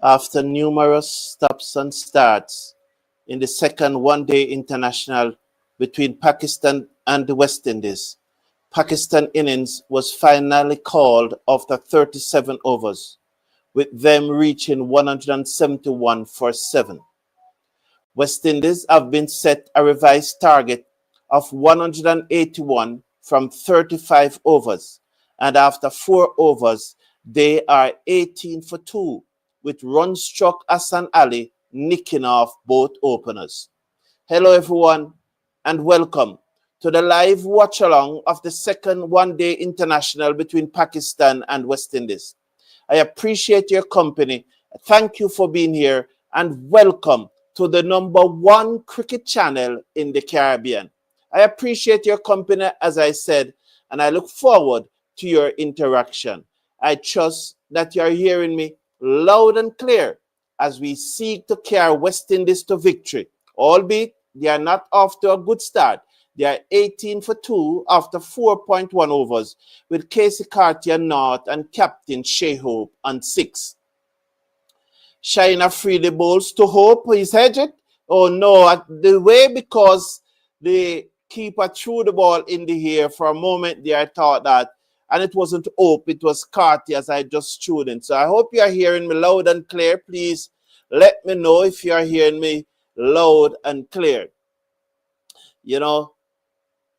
after numerous stops and starts in the second one-day international between Pakistan and the West Indies. Pakistan innings was finally called after 37 overs, with them reaching 171 for 7. West Indies have been set a revised target of 181 from 35 overs, and after 4 overs, they are 18 for 2, with run struck Hassan Ali nicking off both openers. Hello, everyone, and welcome to the live watch-along of the second one-day international between Pakistan and West Indies. I appreciate your company. Thank you for being here, and welcome to the #1 cricket channel in the Caribbean. I appreciate your company, as I said, and I look forward to your interaction. I trust that you are hearing me loud and clear as we seek to carry West Indies to victory, albeit they are not off to a good start. They are 18 for 2 after 4.1 overs, with Casey Carty on North and Captain Shea Hope on 6. Shina free the balls to Hope. He's hedged. Oh no, the way because the keeper threw the ball in the air for a moment there, I thought that, and it wasn't Hope, it was Carty as I just threw in. So I hope you are hearing me loud and clear. Please let me know if you are hearing me loud and clear.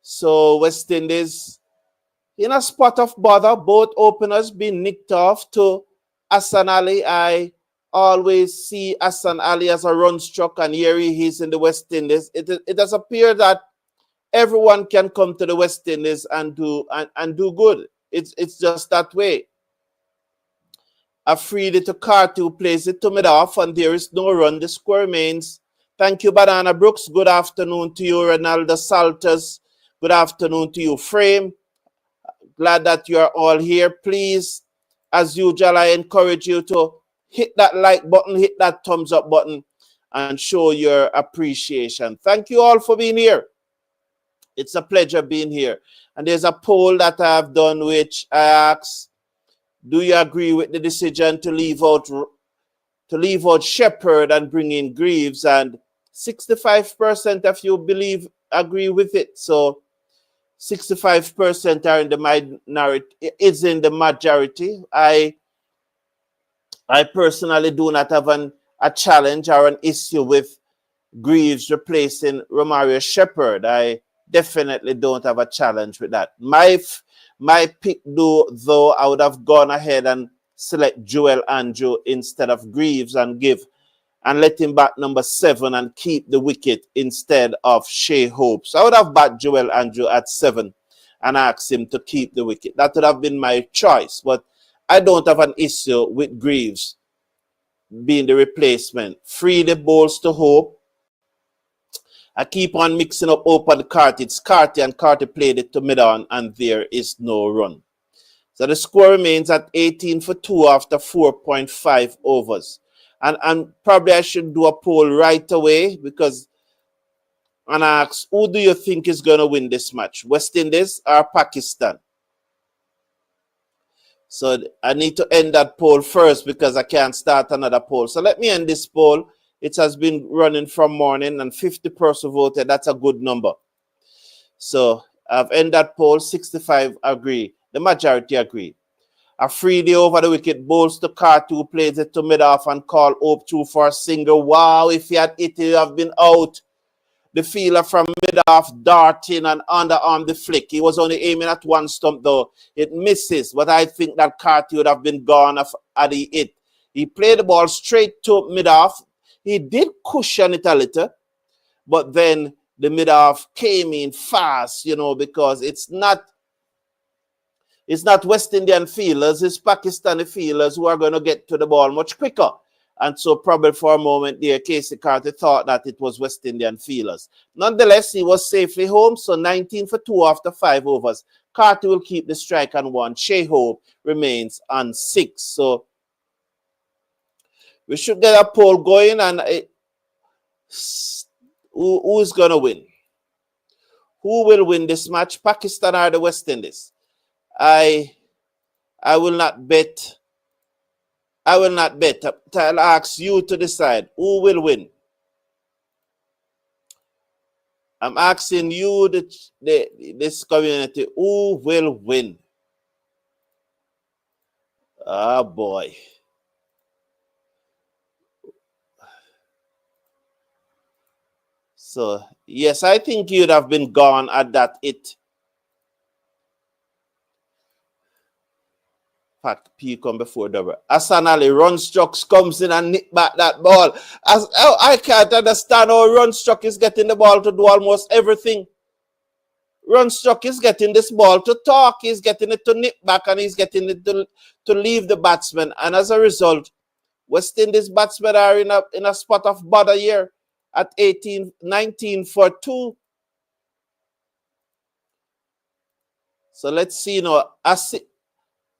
So West Indies in a spot of bother, both openers being nicked off to Hassan Ali. I always see Hassan Ali as a run struck, and here he is in the West Indies. It does appear that everyone can come to the West Indies and do good. It's just that way. A free to Carty, who plays it to mid-off, and there is no run. The score remains. Thank you, Banana Brooks. Good afternoon to you, Ronaldo Salters. Good afternoon to you, Frame. Glad that you are all here. Please, as usual, I encourage you to hit that like button, hit that thumbs up button, and show your appreciation. Thank you all for being here. It's a pleasure being here. And there's a poll that I have done, which I ask, do you agree with the decision to leave out Shepherd and bring in Greaves? And 65% of you agree with it. So 65% are in the minority, is in the majority. I personally do not have a challenge or an issue with Greaves replacing Romario Shepherd. I definitely don't have a challenge with that. My pick, though, I would have gone ahead and select Joel Andrew instead of Greaves and let him bat number 7 and keep the wicket instead of Shea Hope. So I would have bat Joel Andrew at 7 and asked him to keep the wicket. That would have been my choice, but I don't have an issue with Greaves being the replacement. Free the balls to Hope. I keep on mixing up Hope and Carty. It's Carty, and Carty played it to mid-on, and there is no run. So the score remains at 18 for 2 after 4.5 overs. And probably I should do a poll right away and ask, who do you think is going to win this match? West Indies or Pakistan? So I need to end that poll first because I can't start another poll. So let me end this poll. It has been running from morning and 50% voted. That's a good number. So I've ended that poll. 65 agree. The majority agree. A free day over the wicket, bowls to Carty, who plays it to mid-off and call Hope through for a single. Wow, if he had hit it, he would have been out. The fielder from mid-off darting and underarm the flick. He was only aiming at one stump, though. It misses, but I think that Carty would have been gone had he hit. He played the ball straight to mid-off. He did cushion it a little, but then the mid-off came in fast, because it's not West Indian fielders, it's Pakistani fielders who are going to get to the ball much quicker. And so probably for a moment there, Casey Carty thought that it was West Indian fielders. Nonetheless, he was safely home, so 19 for 2 after 5 overs. Carty will keep the strike on 1. Shea Hope remains on 6. So we should get a poll going, and who is going to win? Who will win this match, Pakistan or the West Indies? I will not bet I will not bet. I'll ask you to decide who will win. I'm asking you, this community, who will win? Oh, boy. So, yes, I think you'd have been gone at that it. Pat P come before double. Hassan Ali, Run Strucks comes in and nick back that ball. I can't understand how Run Struck is getting the ball to do almost everything. Run Struck is getting this ball to talk. He's getting it to nip back and he's getting it to leave the batsman. And as a result, West Indies batsmen are in a spot of bother here at 19 for 2. So let's see now.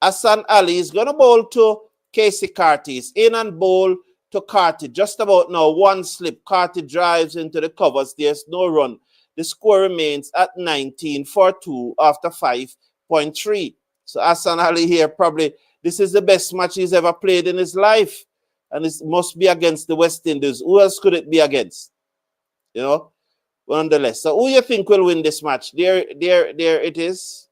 Hassan Ali is going to bowl to Casey Carty. He's in and bowl to Carty. Just about now, one slip. Carty drives into the covers. There's no run. The score remains at 19 for 2 after 5.3. So Hassan Ali here probably, this is the best match he's ever played in his life. And it must be against the West Indies. Who else could it be against? You know, nonetheless. So who you think will win this match? There it is.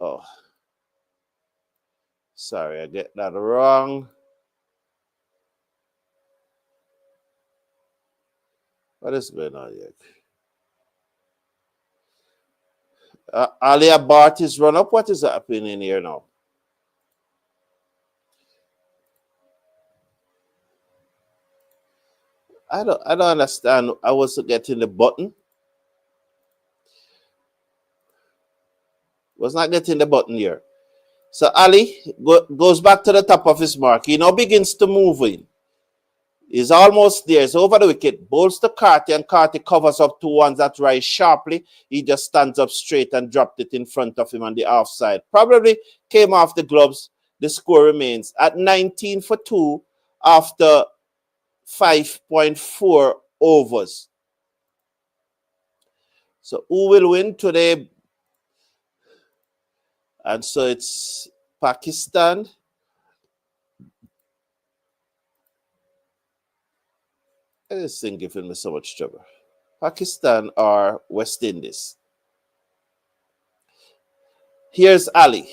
Oh, sorry, I get that wrong. What is going on here? Alia Bart is run up. What is happening here now? I don't understand. I wasn't getting the button. Was not getting the button here. So Ali goes back to the top of his mark. He now begins to move in. He's almost there. He's over the wicket. Bowls to Carty, and Carty covers up 2 ones that rise sharply. He just stands up straight and dropped it in front of him on the offside. Probably came off the gloves. The score remains at 19 for 2 after 5.4 overs. So who will win today? And so it's Pakistan. This thing giving me so much trouble. Pakistan or West Indies. Here's Ali.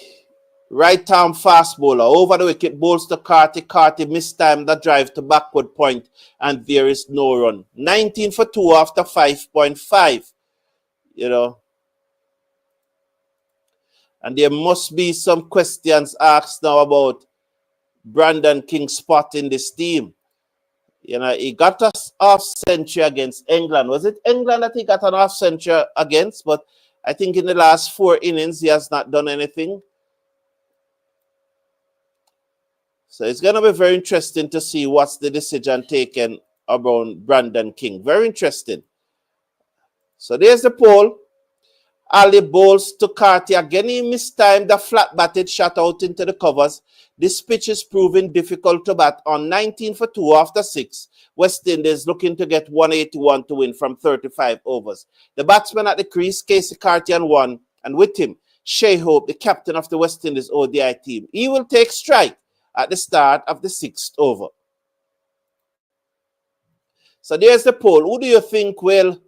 Right arm fast bowler. Over the wicket, bowls to Carty. Carty mistimed the drive to backward point, and there is no run. 19 for 2 after 5.5. You know. And there must be some questions asked now about Brandon King's spot in this team. You know, he got an half-century against England. Was it England that he got an half-century against? But I think in the last 4 innings, he has not done anything. So it's going to be very interesting to see what's the decision taken about Brandon King. Very interesting. So there's the poll. Ali bowls to Carty. Again, he mistimed the flat-batted shot out into the covers. This pitch is proving difficult to bat on 19 for 2 after 6. West Indies looking to get 181 to win from 35 overs. The batsman at the crease, Casey Carty on 1, and with him, Shea Hope, the captain of the West Indies ODI team. He will take strike at the start of the 6th over. So there's the poll. Who do you think will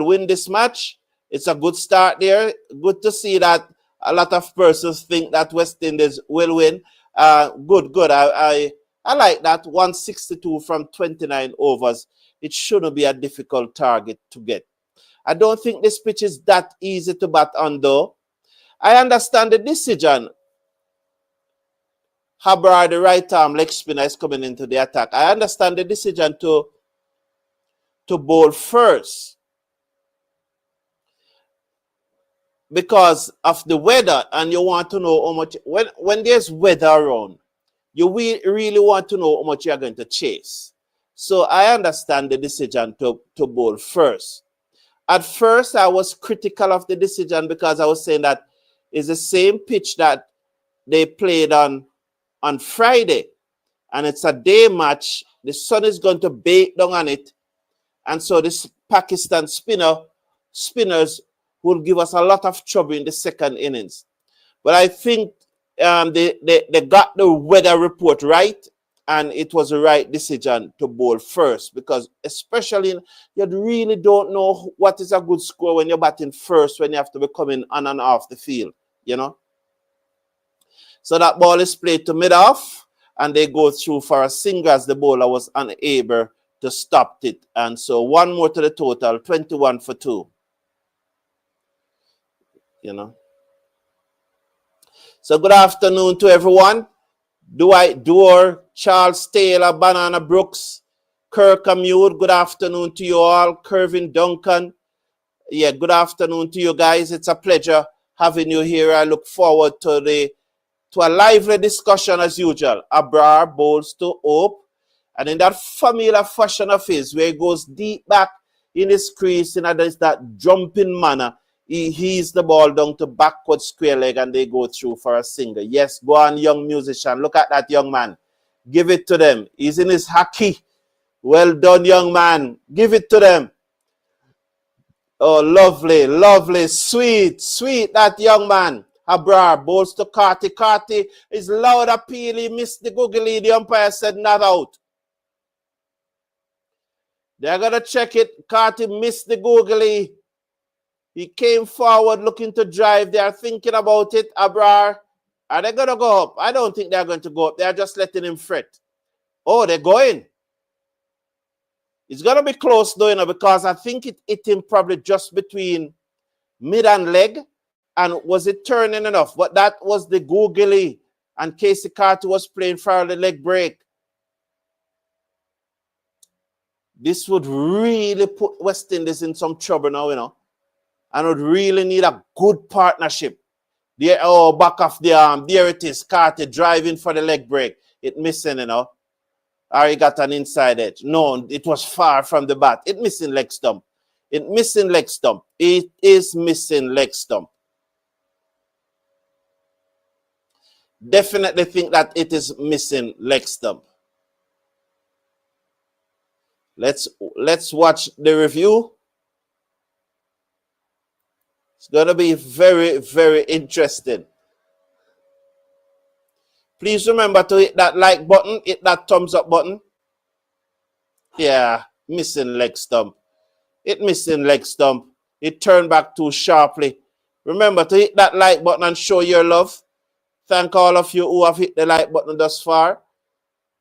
win this match? It's a good start there. Good to see that a lot of persons think that West Indies will win. Good. I like that. 162 from 29 overs. It shouldn't be a difficult target to get. I don't think this pitch is that easy to bat on, though. I understand the decision. Habrar, the right arm leg spinner, is coming into the attack. I understand the decision to bowl first because of the weather, and you want to know how much. When there's weather around, you really want to know how much you're going to chase. So I understand the decision to bowl first. At first, I was critical of the decision because I was saying that it's the same pitch that they played on Friday, and it's a day match. The sun is going to bake down on it, and so this Pakistan spinners who will give us a lot of trouble in the second innings. But I think they got the weather report right, and it was the right decision to bowl first, because especially you really don't know what is a good score when you're batting first, when you have to be coming on and off the field, you know. So that ball is played to mid-off, and they go through for a single as the bowler was unable to stop it. And so one more to the total, 21 for 2. You know. So good afternoon to everyone. Dwight Dorr, Charles Taylor, Banana Brooks, Kirk Amute, good afternoon to you all. Kervin Duncan, yeah, good afternoon to you guys. It's a pleasure having you here. I look forward to a lively discussion as usual. Abrar bowls to Hope, and in that familiar fashion of his, where he goes deep back in his crease in that jumping manner, he heaves the ball down to backward square leg, and they go through for a single. Yes, go on, young musician. Look at that young man. Give it to them. He's in his hockey. Well done, young man. Give it to them. Oh, lovely, lovely, sweet, sweet, that young man. Abrar bowls to Carty. Carty is loud appeal. He missed the googly. The umpire said not out. They're going to check it. Carty missed the googly. He came forward looking to drive. They are thinking about it. Abrar, are they going to go up? I don't think they're going to go up. They're just letting him fret. Oh, they're going. It's going to be close though, you know, because I think it hit him probably just between mid and leg. And was it turning enough? But that was the googly. And Casey Carty was playing for the leg break. This would really put West Indies in some trouble now, you know. And would really need a good partnership. There, oh, back off the arm. There it is. Carty driving for the leg break. It missing, you know. Or he got an inside edge. No, it was far from the bat. It missing leg stump. It missing leg stump. It is missing leg stump. Definitely think that it is missing leg stump. Let's watch the review. It's going to be very, very interesting. Please remember to hit that like button, hit that thumbs up button. Yeah, missing leg stump. It missing leg stump. It turned back too sharply. Remember to hit that like button and show your love. Thank all of you who have hit the like button thus far.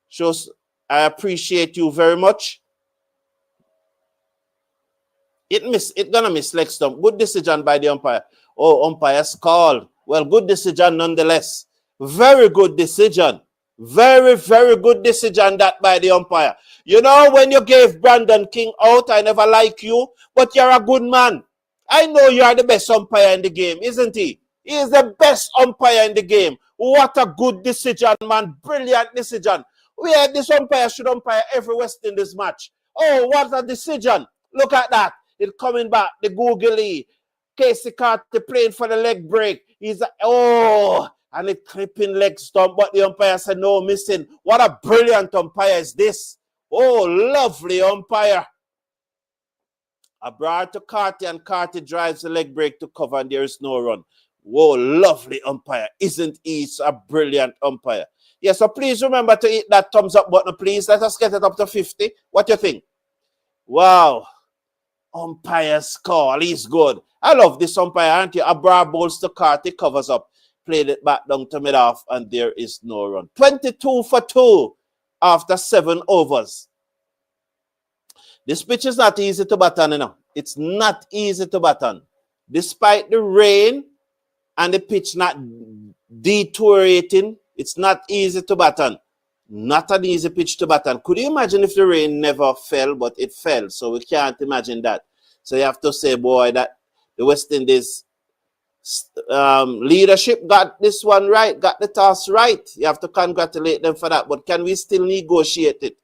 Shows I appreciate you very much. It gonna miss leg stump. Good decision by the umpire. Oh, umpire's called. Well, good decision nonetheless. Very good decision. Very, very good decision that by the umpire. You know, when you gave Brandon King out, I never like you, but you're a good man. I know you are the best umpire in the game, isn't he? He is the best umpire in the game. What a good decision, man. Brilliant decision. This umpire should umpire every West Indies match. Oh, what a decision. Look at that. It coming back. The googly. Casey Carty playing for the leg break. He's and it clipping leg stump. But the umpire said no, missing. What a brilliant umpire is this. Oh, lovely umpire. Abrar to Carty, and Carty drives the leg break to cover, and there is no run. Whoa, lovely umpire. Isn't he a brilliant umpire? Yeah, so please remember to hit that thumbs up button, please. Let us get it up to 50. What do you think? Wow. Umpire's call. He's good. I love this umpire, aren't you? Abrar bowls to Carty, covers up. Played it back down to mid-off, and there is no run. 22 for 2 after 7 overs. This pitch is not easy to bat on, you know. It's not easy to bat on. Despite the rain and the pitch not deteriorating, it's not easy to bat on. Not an easy pitch to bat on. Could you imagine if the rain never fell, but it fell? So we can't imagine that. So you have to say, boy, that the West Indies leadership got this one right, got the toss right. You have to congratulate them for that. But can we still negotiate it?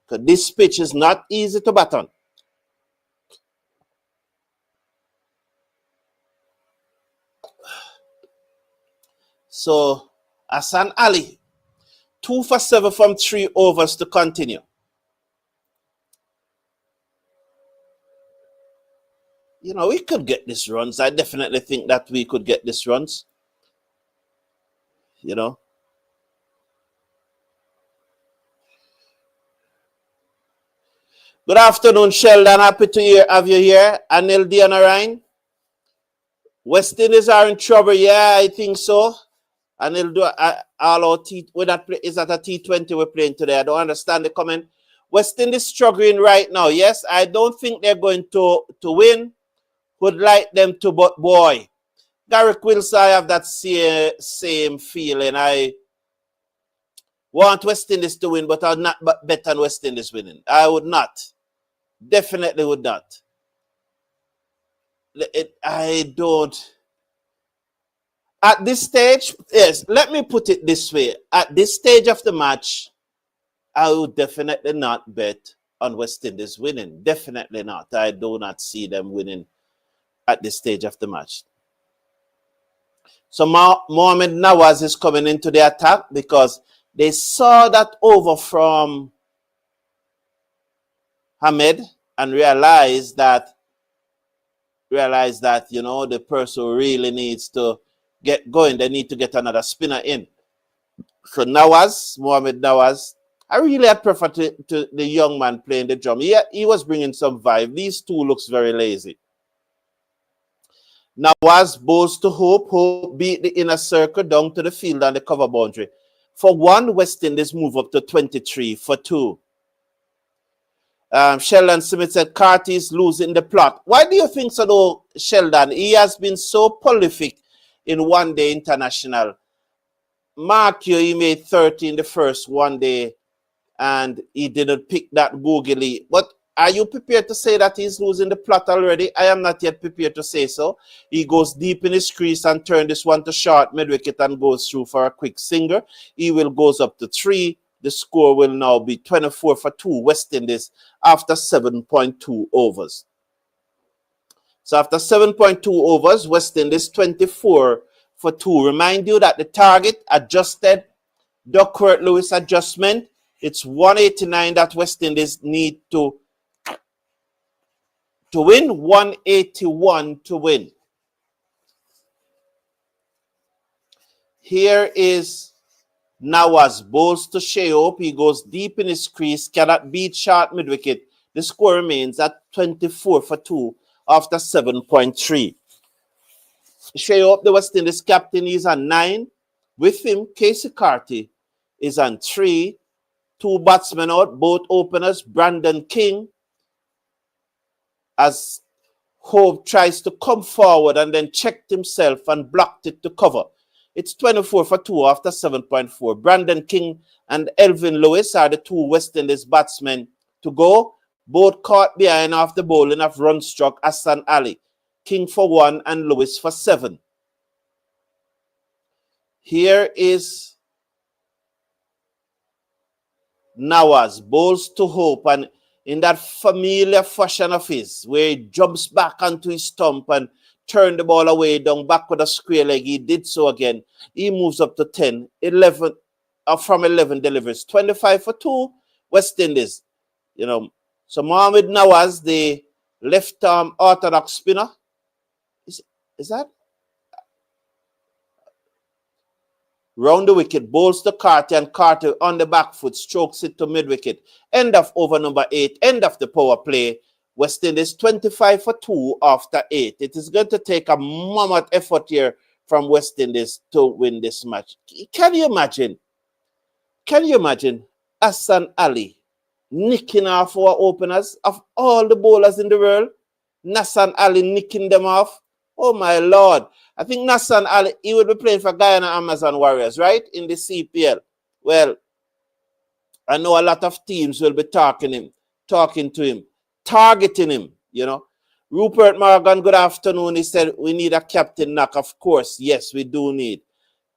Because this pitch is not easy to bat on. So, Hassan Ali, 2 for 7 from 3 overs to continue. you know, we could get this runs. I definitely think that we could get this runs. You know. Good afternoon, Sheldon. Happy to have you here. Anil Dianarine. West Indies are in trouble. Yeah, I think so. And they'll do all our we're not play, is that a T20 we're playing today? I don't understand the comment. West Indies struggling right now. Yes, I don't think they're going to win. Would like them to, but boy, Garrick Wilson, I have that same feeling. I want West Indies to win, but I would not bet on West Indies winning. I would not. Definitely would not. I don't. At this stage, yes, let me put it this way. At this stage of the match, I would definitely not bet on West Indies winning. Definitely not. I do not see them winning at this stage of the match. So Mohamed Nawaz is coming into the attack because they saw that over from Hamed and realized that, you know, the person really needs to get going. They need to get another spinner in. So Mohamed Nawaz, I really had preferred to the young man playing the drum. He was bringing some vibe. These two looks very lazy. Nawaz bowls to Hope. Hope beat the inner circle down to the field and the cover boundary. For one, West Indies move up to 23 for 2. Sheldon Smith said Carty is losing the plot. Why do you think so, though, Sheldon? He has been so prolific in one-day international. Mark you, he made 30 in the first one day, and he didn't pick that googly. But are you prepared to say that he's losing the plot already? I am not yet prepared to say so. He goes deep in his crease and turns this one to short mid-wicket and goes through for a quick single. He will goes up to 3. The score will now be 24 for 2 West Indies after 7.2 overs. So after 7.2 overs, West Indies 24 for 2. Remind you that the target adjusted, Duckworth-Lewis adjustment, it's 189 that West Indies need to win, 181 to win. Here is Nawaz bowls to Sheop. He goes deep in his crease, cannot beat short mid-wicket. The score remains at 24 for 2 after 7.3. Sheop, the West Indies captain, is on 9. With him, Casey Carty is on 3. 2 batsmen out, both openers, Brandon King, as Hope tries to come forward and then checked himself and blocked it to cover. It's 24 for 2 after 7.4. Brandon King and Elvin Lewis are the 2 West Indies batsmen to go. Both caught behind after bowling of run struck Hassan Ali. King for 1 and Lewis for 7. Here is Nawaz bowls to Hope, and in that familiar fashion of his, where he jumps back onto his stump and turn the ball away down back with a square leg, he did so again. He moves up to 10, 11, from 11 delivers, 25 for 2 West Indies. You know, so Mohamed Nawaz, the left arm orthodox spinner, is that? Round the wicket, bowls to Carty, and Carty on the back foot strokes it to mid-wicket. End of over number 8, end of the power play. West Indies 25 for 2 after 8. It is going to take a mammoth effort here from West Indies to win this match. Can you imagine? Can you imagine Hassan Ali nicking off our openers of all the bowlers in the world? Hassan Ali nicking them off. Oh my Lord. I think Hassan Ali, he will be playing for Guyana Amazon Warriors, right? In the CPL. Well, I know a lot of teams will be talking to him, targeting him, you know. Rupert Morgan, good afternoon. He said, we need a captain knock. Of course, yes, we do need.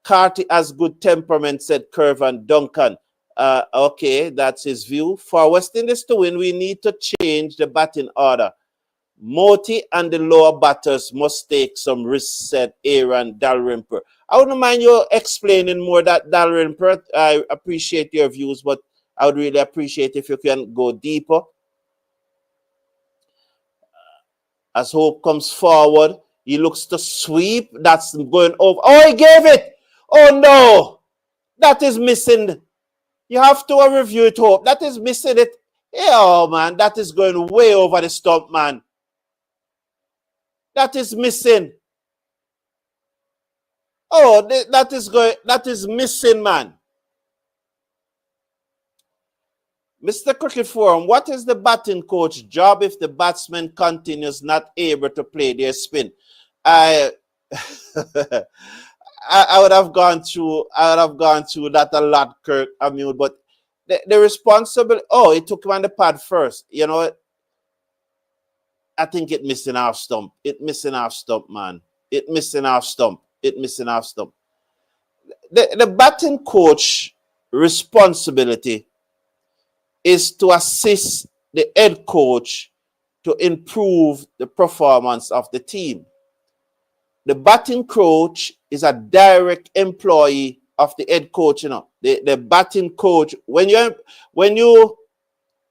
Carty has good temperament, said Curvan Duncan. Okay, that's his view. For West Indies to win, we need to change the batting order. Moti and the lower batters must take some risks, said Aaron Dalrymper. I wouldn't mind you explaining more that, Dalrymper. I appreciate your views, but I would really appreciate if you can go deeper. As Hope comes forward, he looks to sweep. That's going over. Oh, he gave it. Oh, no. That is missing. You have to review it, Hope. That is missing it. Yeah, oh, man. That is going way over the stump, man. That is missing. Oh, that is missing, man. Mr. Cricket Forum, what is the batting coach job if the batsman continues not able to play their spin? I would have gone through that a lot, Kirk Amute, but the responsible, oh, it took him on the pad first. You know, I think it missing half stump. It missing half stump, man. It missing half stump. It missing half stump. The batting coach responsibility is to assist the head coach to improve the performance of the team. The batting coach is a direct employee of the head coach. You know, the batting coach, when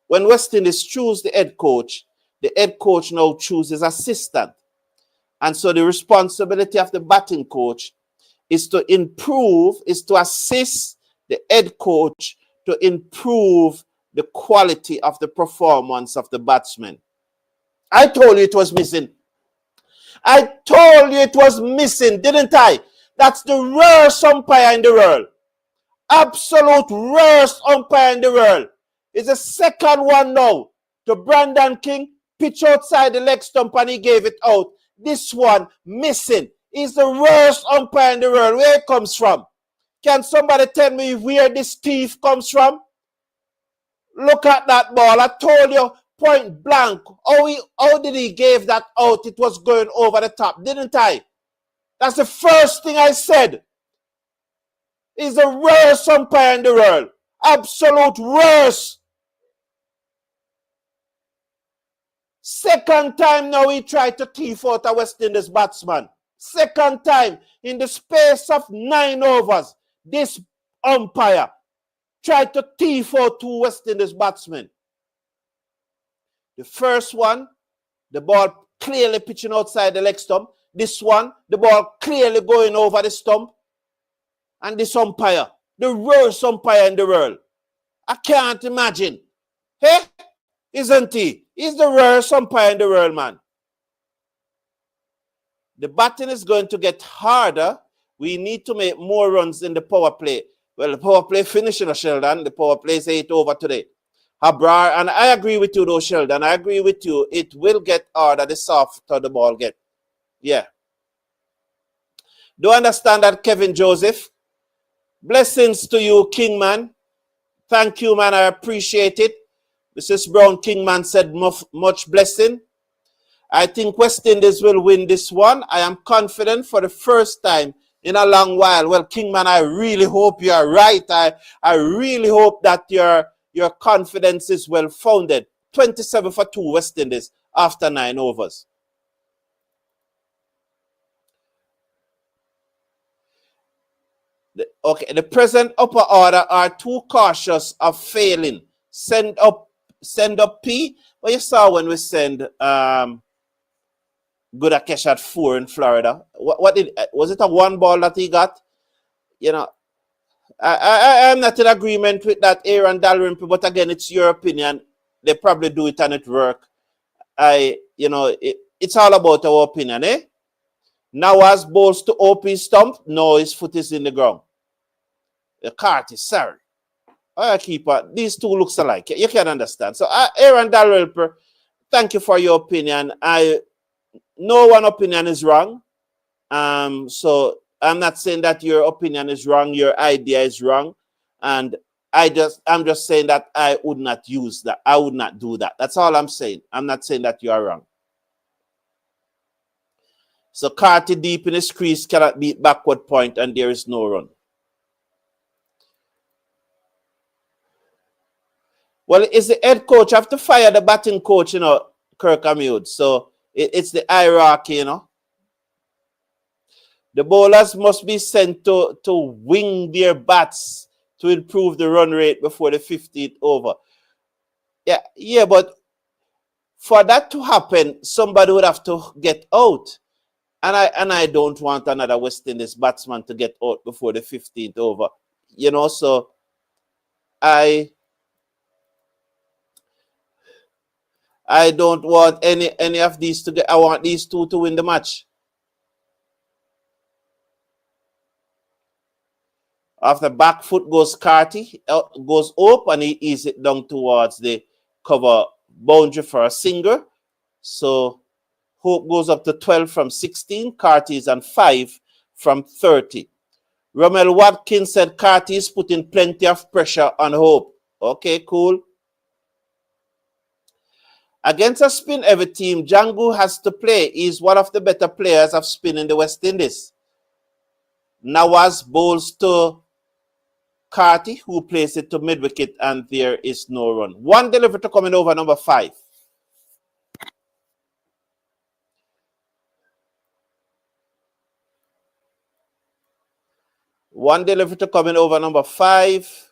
West Indies choose the head coach now chooses assistant. And so the responsibility of the batting coach is to assist the head coach to improve the quality of the performance of the batsman. I told you it was missing. I told you it was missing, didn't I? That's the worst umpire in the world. Absolute worst umpire in the world. It's the second one now to Brandon King. Pitch outside the leg stump and he gave it out. This one missing. He's the worst umpire in the world. Where it comes from? Can somebody tell me where this thief comes from? Look at that ball. I told you point blank. How did he give that out? It was going over the top, didn't I? That's the first thing I said. He's the worst umpire in the world. Absolute worst. Second time now he tried to thief out a West Indies batsman. Second time in the space of 9 overs, this umpire tried to thief out 2 West Indies batsmen. The first one, the ball clearly pitching outside the leg stump. This one, the ball clearly going over the stump. And this umpire, the worst umpire in the world. I can't imagine. Hey, isn't he? He's the worst umpire in the world, man. The batting is going to get harder. We need to make more runs in the power play. Well, the power play finishing, Sheldon. The power play is 8 over today. Habrar, and I agree with you though, Sheldon. I agree with you. It will get harder the softer the ball get. Yeah. Do you understand that, Kevin Joseph? Blessings to you, Kingman. Thank you, man. I appreciate it. Mrs. Brown Kingman said much blessing. I think West Indies will win this one. I am confident for the first time in a long while. Well, Kingman, I really hope you are right. I really hope that your confidence is well founded. 27 for 2 West Indies after 9 overs. The present upper order are too cautious of failing. Send up P. Well, you saw when we send Goodakesh at 4 in Florida. Was it a 1 ball that he got? You know, I am not in agreement with that, Aaron Dalrymple, but again, it's your opinion. They probably do it and it work. It's all about our opinion, eh? Nawaz bowls to OP stump. No, his foot is in the ground. Carty, sorry. Keeper, these two looks alike. You can understand. So, Aaron Dalrymple, thank you for your opinion. No one opinion is wrong. So I'm not saying that your opinion is wrong, your idea is wrong. And I'm just saying that I would not use that. I would not do that. That's all I'm saying. I'm not saying that you are wrong. So Carty deep in his crease cannot beat backward point and there is no run. Well, it's the head coach. have to fire the batting coach, Kirk Amute. So it's the hierarchy, The bowlers must be sent to wing their bats to improve the run rate before the 15th over. Yeah, but For that to happen, somebody would have to get out. And I don't want another West Indies batsman to get out before the 15th over. You know, so I don't want any of these to get. I want these two to win the match. After back foot goes Carty, goes up and he ease it down towards the cover boundary for a single. So Hope goes up to 12 from 16. Carty is on 5 from 30. Romel Watkins said Carty is putting plenty of pressure on Hope. Okay, cool. Against a spin-heavy team, Django has to play. He's one of the better players of spin in the West Indies. Nawaz bowls to Carty, who plays it to mid-wicket, and there is no run. One delivery to coming over number 5. One delivery to coming over number 5.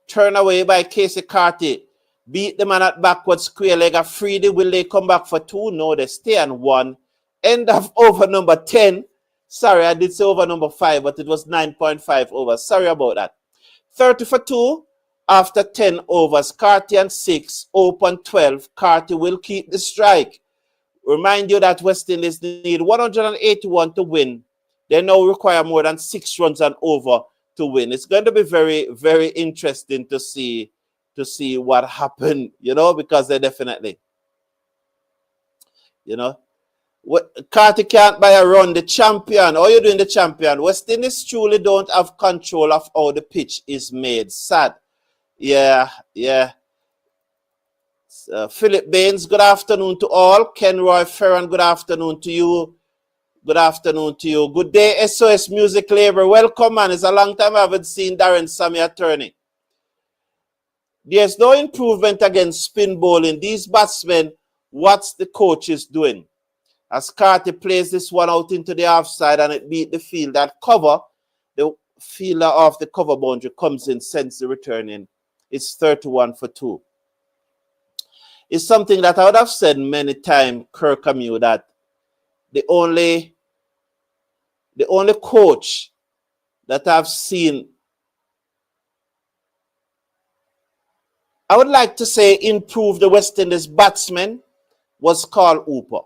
Turn away by Casey Carty. Beat the man at backward square leg. Freedy, will they come back for 2? No, they stay on 1. End of over number 10. Sorry, I did say over number 5, but it was 9.5 overs. Sorry about that. 30 for 2 after 10 overs. Carty and 6, open 12. Carty will keep the strike. Remind you that West Indies need 181 to win. They now require more than 6 runs and over to win. It's going to be very, very interesting to see what happened, you know, because they definitely, you know, Carty can't buy a run. The champion, all you're doing the champion. West Indies truly don't have control of how the pitch is made. Sad. Yeah. Philip Baines, good afternoon to all. Ken Roy Ferran, good afternoon to you. Good afternoon to you. Good day, SOS Music Labor. Welcome, man. It's a long time I haven't seen Darren Sammy attorney. There's no improvement against spin bowling. These batsmen, what's the coach is doing? As Carty plays this one out into the offside and it beat the field, that cover, the fielder of the cover boundary comes in, sends the return in. It's 31 for 2. It's something that I would have said many times, Kirkamu, that the only coach that I've seen, I would like to say, improve the West Indies batsmen was Carl Hooper.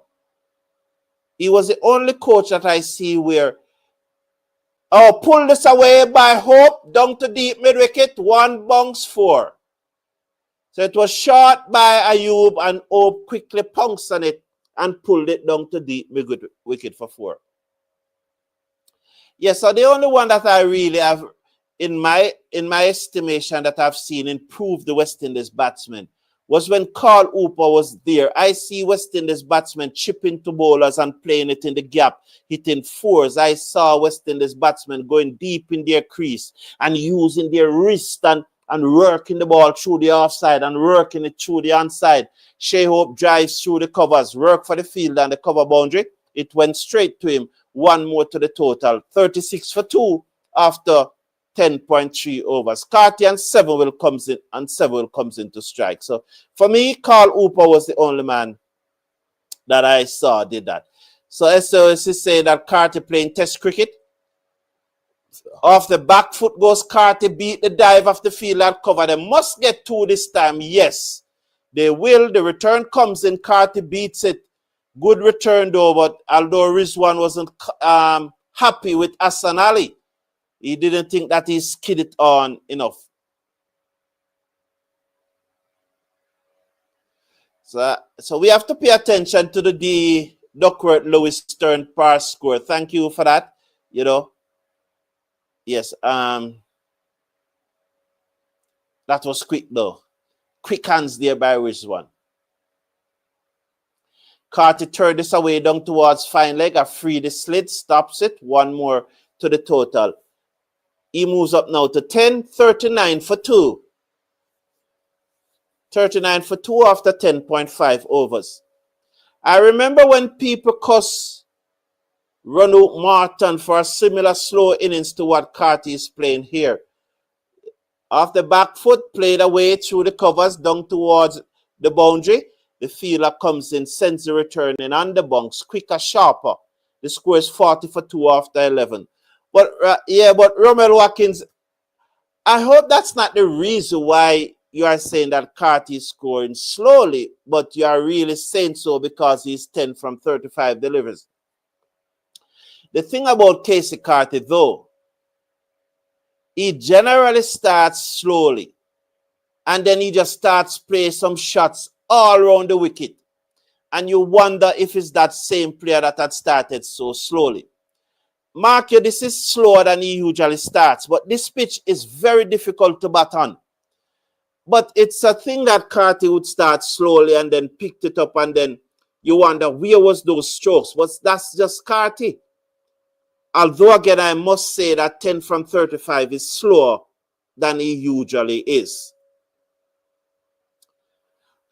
He was the only coach that I see where, pull this away by Hope, down to deep mid-wicket, 1 bounce 4. So it was shot by Ayub and Hope quickly pounced on it and pulled it down to deep mid-wicket for 4. Yes, so the only one that I really have, in my estimation, that I've seen improve the West Indies batsmen was when Carl Hooper was there. I see West Indies batsmen chipping to bowlers and playing it in the gap, hitting 4s. I saw West Indies batsmen going deep in their crease and using their wrist and working the ball through the offside and working it through the onside. Shea Hope drives through the covers, work for the field and the cover boundary. It went straight to him. 1 more to the total. 36 for 2 after 10.3 overs. Carty and 7 will comes in, and 7 will comes into strike. So for me, Carl Hooper was the only man that I saw did that. So SOS is saying that Carty playing test cricket. Off the back foot goes Carty, beat the dive of the field and cover. They must get 2 this time. Yes, they will. The return comes in. Carty beats it. Good return though, but although Rizwan wasn't happy with Hassan Ali, he didn't think that he skidded on enough. So we have to pay attention to the Duckworth Lewis turn pass score. Thank you for that. You know, yes. That was quick though. Quick hands there by Rizwan. Carty turned this away down towards fine leg. A free the slit, stops it. 1 more to the total. He moves up now to 10, 39 for 2. 39 for 2 after 10.5 overs. I remember when people cuss Ronald Martin for a similar slow innings to what Carty is playing here. Off the back foot, played away through the covers down towards the boundary. The fielder comes in, sends the return in on the bunks, quicker, sharper. The score is 40 for 2 after 11. But but Romel Watkins, I hope that's not the reason why you are saying that Carty is scoring slowly, but you are really saying so because he's 10 from 35 deliveries. The thing about Casey Carty, though, he generally starts slowly, and then he just starts playing some shots all around the wicket. And you wonder if it's that same player that had started so slowly. Mark you, this is slower than he usually starts, but this pitch is very difficult to bat on. But it's a thing that Carty would start slowly and then picked it up, and then you wonder where was those strokes. But that's just Carty. Although, again, I must say that 10 from 35 is slower than he usually is.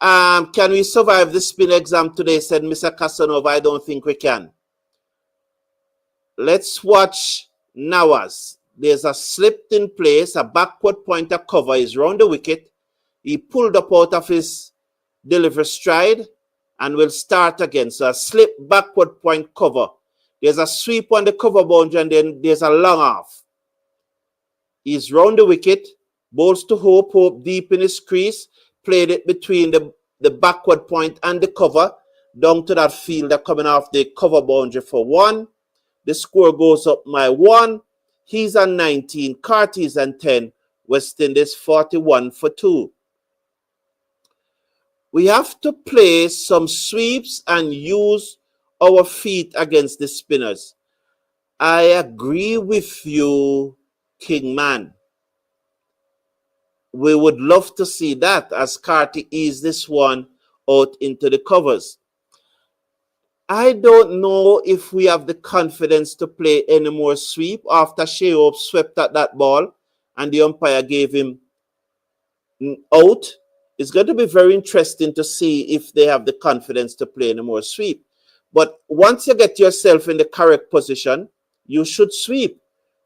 Can we survive the spin exam today, said Mr. Casanova. I don't think we can. Let's watch Nawaz. There's a slipped in place. A backward pointer cover is round the wicket. He pulled up out of his delivery stride and will start again. So a slip backward point cover. There's a sweep on the cover boundary, and then there's a long off. He's round the wicket, bowls to Hope. Hope deep in his crease, played it between the backward point and the cover, down to that fielder coming off the cover boundary for 1. The score goes up by 1. He's on 19, Carty's on 10, West Indies 41 for 2. We have to play some sweeps and use our feet against the spinners. I agree with you, Kingman. We would love to see that as Carty ease this one out into the covers. I don't know if we have the confidence to play any more sweep after Shea Hope swept at that ball and the umpire gave him out. It's going to be very interesting to see if they have the confidence to play any more sweep. But once you get yourself in the correct position, you should sweep.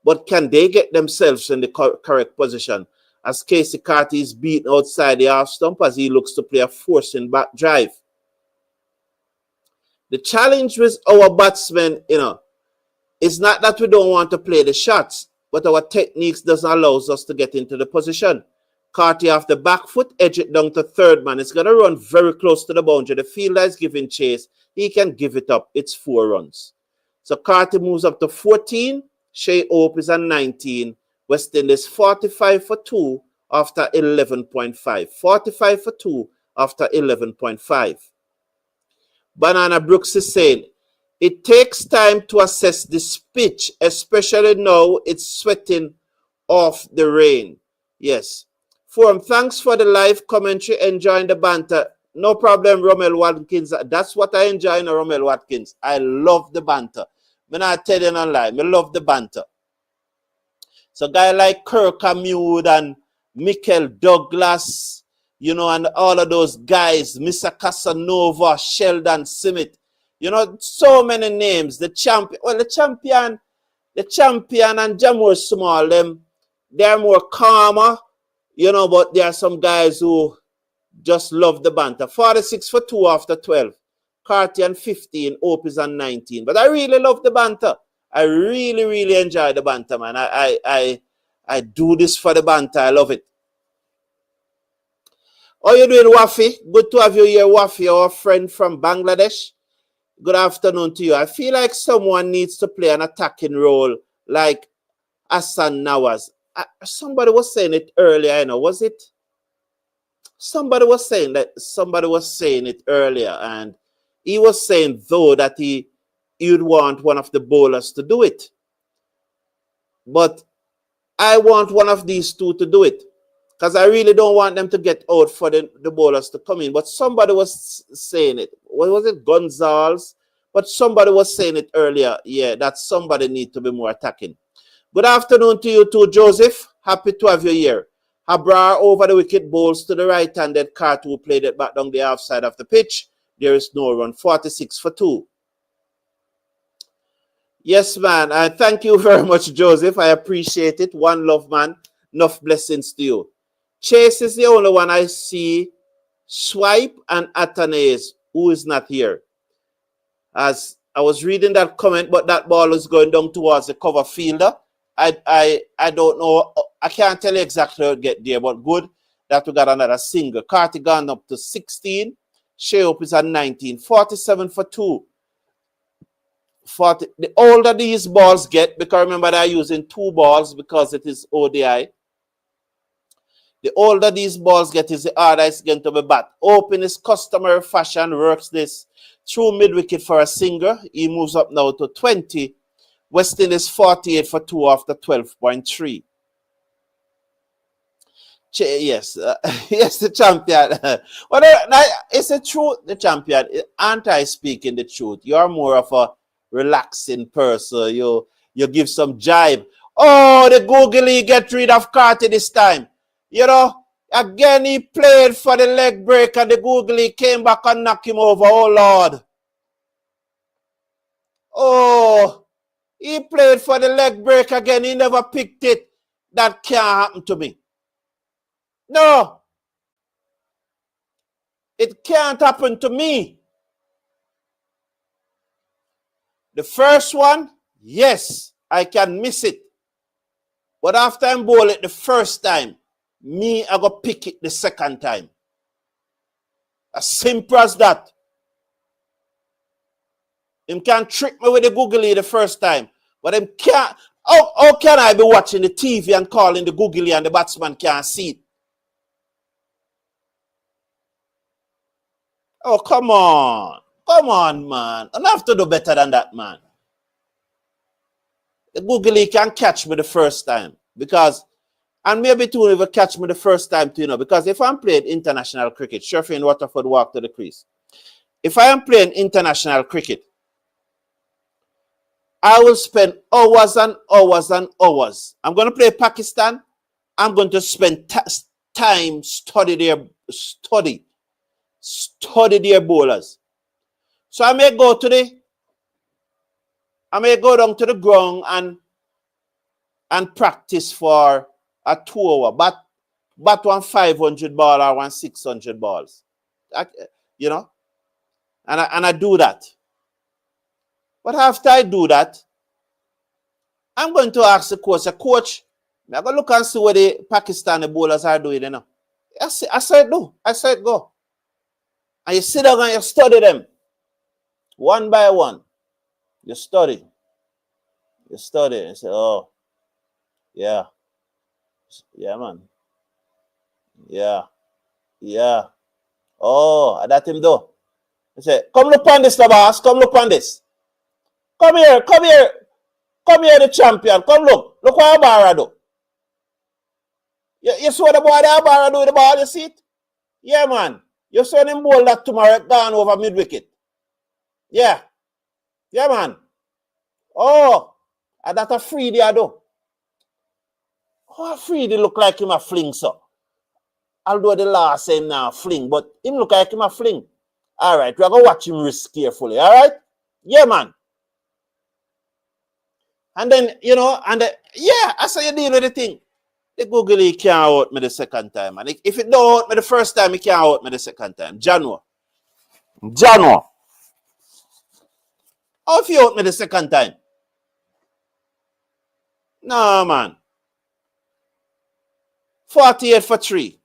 But can they get themselves in the correct position? As Casey Carty is beaten outside the half stump as he looks to play a forcing back drive. The challenge with our batsmen, is not that we don't want to play the shots, but our techniques doesn't allow us to get into the position. Carty off the back foot, edge it down to third man. It's going to run very close to the boundary. The fielder is giving chase. He can give it up. It's 4 runs. So Carty moves up to 14. Shea Hope is on 19. West Indies 45 for 2 after 11.5. 45 for 2 after 11.5. Banana Brooks is saying, it takes time to assess this pitch, especially now it's sweating off the rain. Yes. Forum, thanks for the live commentary, enjoying the banter. No problem, Romel Watkins. That's what I enjoy in Romel Watkins. I love the banter. I'm not telling you no lie. I love the banter. So guy like Kirk Amude and Michael Douglas, and all of those guys, Mr. Casanova, Sheldon Simmet, so many names. The champion and Jamur Small, they're more calmer, but there are some guys who just love the banter. 46 for 2 after 12. Carty on 15, Hope is on 19. But I really love the banter. I really, really enjoy the banter, man. I do this for the banter. I love it. How you doing, Wafi? Good to have you here, Wafi, our friend from Bangladesh. Good afternoon to you. I feel like someone needs to play an attacking role like Hassan Nawaz. Somebody was saying it earlier, was it? Somebody was saying it earlier, and he was saying, though, that he would want one of the bowlers to do it. But I want one of these two to do it, because I really don't want them to get out for the bowlers to come in. But somebody was saying it. What was it? Gonzalez? But somebody was saying it earlier. Yeah, that somebody needs to be more attacking. Good afternoon to you too, Joseph. Happy to have you here. Habrar over the wicket, bowls to the right-handed. Carty who played it back down the half side of the pitch. There is no run. 46 for 2. Yes, man. Thank you very much, Joseph. I appreciate it. One love, man. Enough blessings to you. Chase is the only one I see. Swipe and Athanaze, who is not here. As I was reading that comment, but that ball is going down towards the cover fielder. I don't know. I can't tell you exactly how to get there, but good that we got another single. Carty gone up to 16. Shea Hope is at 19. 47 for 2. 40. The older these balls get, because remember they're using 2 balls because it is ODI. The older these balls get is the harder it's going to be bat. Open is customary fashion, works this through mid-wicket for a single. He moves up now to 20. West Indies 48 for 2 after 12.3. Yes, yes, the champion. Well, it's the truth, the champion. Aren't I speaking the truth? You're more of a relaxing person. You give some jibe. Oh, the googly get rid of Carty this time. You know, again he played for the leg break and the googly came back and knocked him over. Oh, Lord. Oh, he played for the leg break again. He never picked it. That can't happen to me. No. It can't happen to me. The first one, yes, I can miss it. But after I bowl it the first time, I go pick it the second time. As simple as that. Him can't trick me with the googly the first time. But him can't. How can I be watching the TV and calling the googly and the batsman can't see it? Oh, come on. Come on, man. I don't have to do better than that, man. The googly can catch me the first time. Because, and maybe too, if catch me the first time too, because if I'm playing international cricket, Sheffield and Rutherford walk to the crease. If I am playing international cricket, I will spend hours and hours and hours. I'm going to play Pakistan. I'm going to spend time study their bowlers. So I may go down to the ground and practice for a 2 hour, bat one 500 ball or one 600 balls. You know, and I do that. But after I do that, I'm going to ask the coach, I'm going to look and see what the Pakistani bowlers are doing, you know. I said go. And you sit down and you study them. One by one. You study. You say, oh, yeah. Yeah, man. Yeah. Oh, that him do. I say, come look on this, boss. Come look on this. Come here, the champion. Come look. Look what Abara do. You saw the boy that Abara do with the ball, you see it? Yeah, man. You saw him bowl that tomorrow down over mid-wicket. Yeah. Yeah, man. Oh, and that a Freedy I do. Oh, Freedy look like him a fling, so. Although the last saying now fling, but him look like him a fling. All right, we're going to watch him risk carefully, all right? Yeah, man. And then, you know, yeah, I say you deal with the thing. The googly can't out me the second time. And if it don't out me the first time, it can't out me the second time. January. How if you out me the second time? No, man. 48 for 3.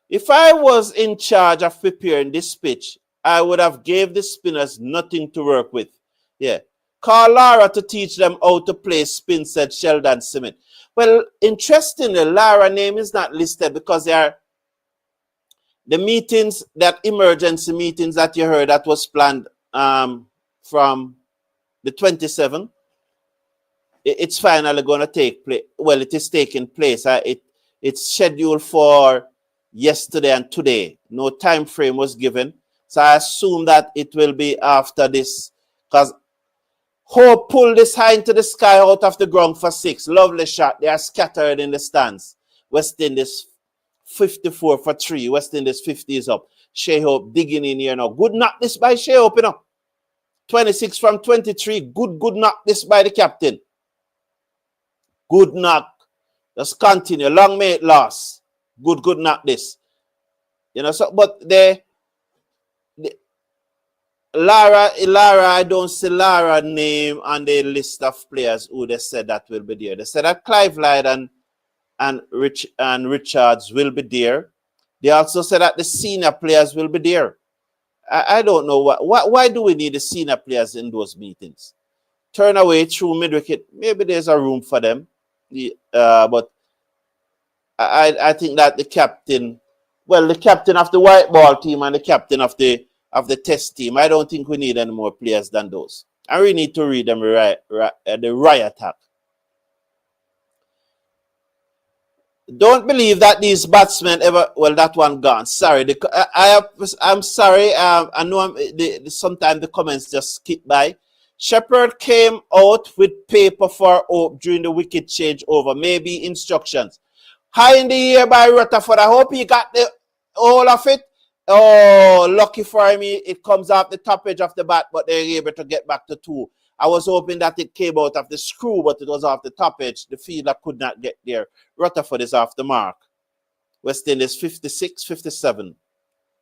If I was in charge of preparing this pitch, I would have gave the spinners nothing to work with. Yeah. Call Lara to teach them how to play spin, said Sheldon Simmet. Well, interestingly, Lara name is not listed because they are the meetings, that emergency meetings that you heard that was planned from the 27th. It's finally going to take place. Well, it is taking place. It's scheduled for yesterday and today. No time frame was given. So I assume that it will be after this, because Hope pulled this high into the sky out of the ground for 6. Lovely shot. They are scattered in the stands. West Indies 54 for 3. West Indies 50 is up. Shea Hope digging in here now. Good knock this by Shea Hope, you know. 26 from 23. Good knock this by the captain. Good knock. Just continue. Long may it last. Good, not this. You know, so but Lara, I don't see Lara name on the list of players who they said that will be there. They said that Clive Lyde and Richards will be there. They also said that the senior players will be there. I don't know why do we need the senior players in those meetings? Turn away through mid-wicket. Maybe there's a room for them. But I think that the captain of the white ball team and the captain of the test team, I don't think we need any more players than those. And we need to read them the riot act. Don't believe that these batsmen ever. Well, that one gone. Sorry, I'm sorry. I know sometimes the comments just skip by. Shepherd came out with paper for Hope during the wicket change over. Maybe instructions. High in the air by Rutherford. I hope he got the whole of it. Oh, lucky for me, it comes off the top edge of the bat, but they're able to get back to 2. I was hoping that it came out of the screw, but it was off the top edge. The fielder could not get there. Rutherford is off the mark. West Indies 56, 57.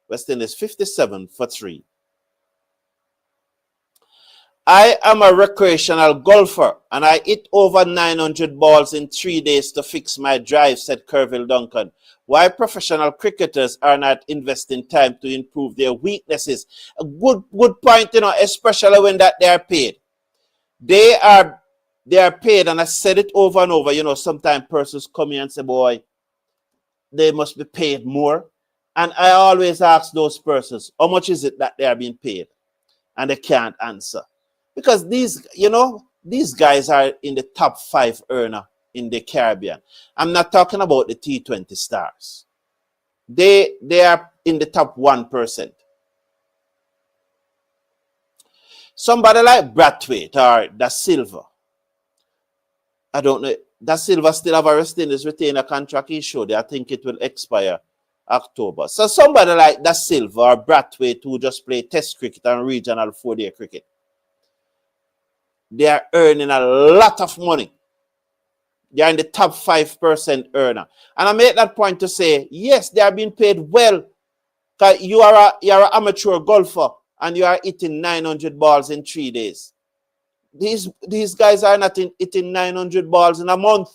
West Indies 57 for 3. I am a recreational golfer and I hit over 900 balls in 3 days to fix my drive, said Kerville Duncan. Why professional cricketers are not investing time to improve their weaknesses? A good point, you know, especially when that they are paid. They are paid, and I said it over and over, you know, sometimes persons come here and say, boy, they must be paid more. And I always ask those persons, how much is it that they are being paid? And they can't answer. Because these guys are in the top 5 earner in the Caribbean. I'm not talking about the T20 stars. They are in the top 1%. Somebody like Brathwaite or Da Silva. I don't know. Da Silva still have a West Indies retainer contract issue. I think it will expire October. So somebody like Da Silva or Brathwaite who just play test cricket and regional 4-day cricket. They are earning a lot of money. They are in the top 5% earner. And I make that point to say, yes, they are being paid well. Because you're an amateur golfer and you are hitting 900 balls in 3 days. These guys are not hitting 900 balls in a month.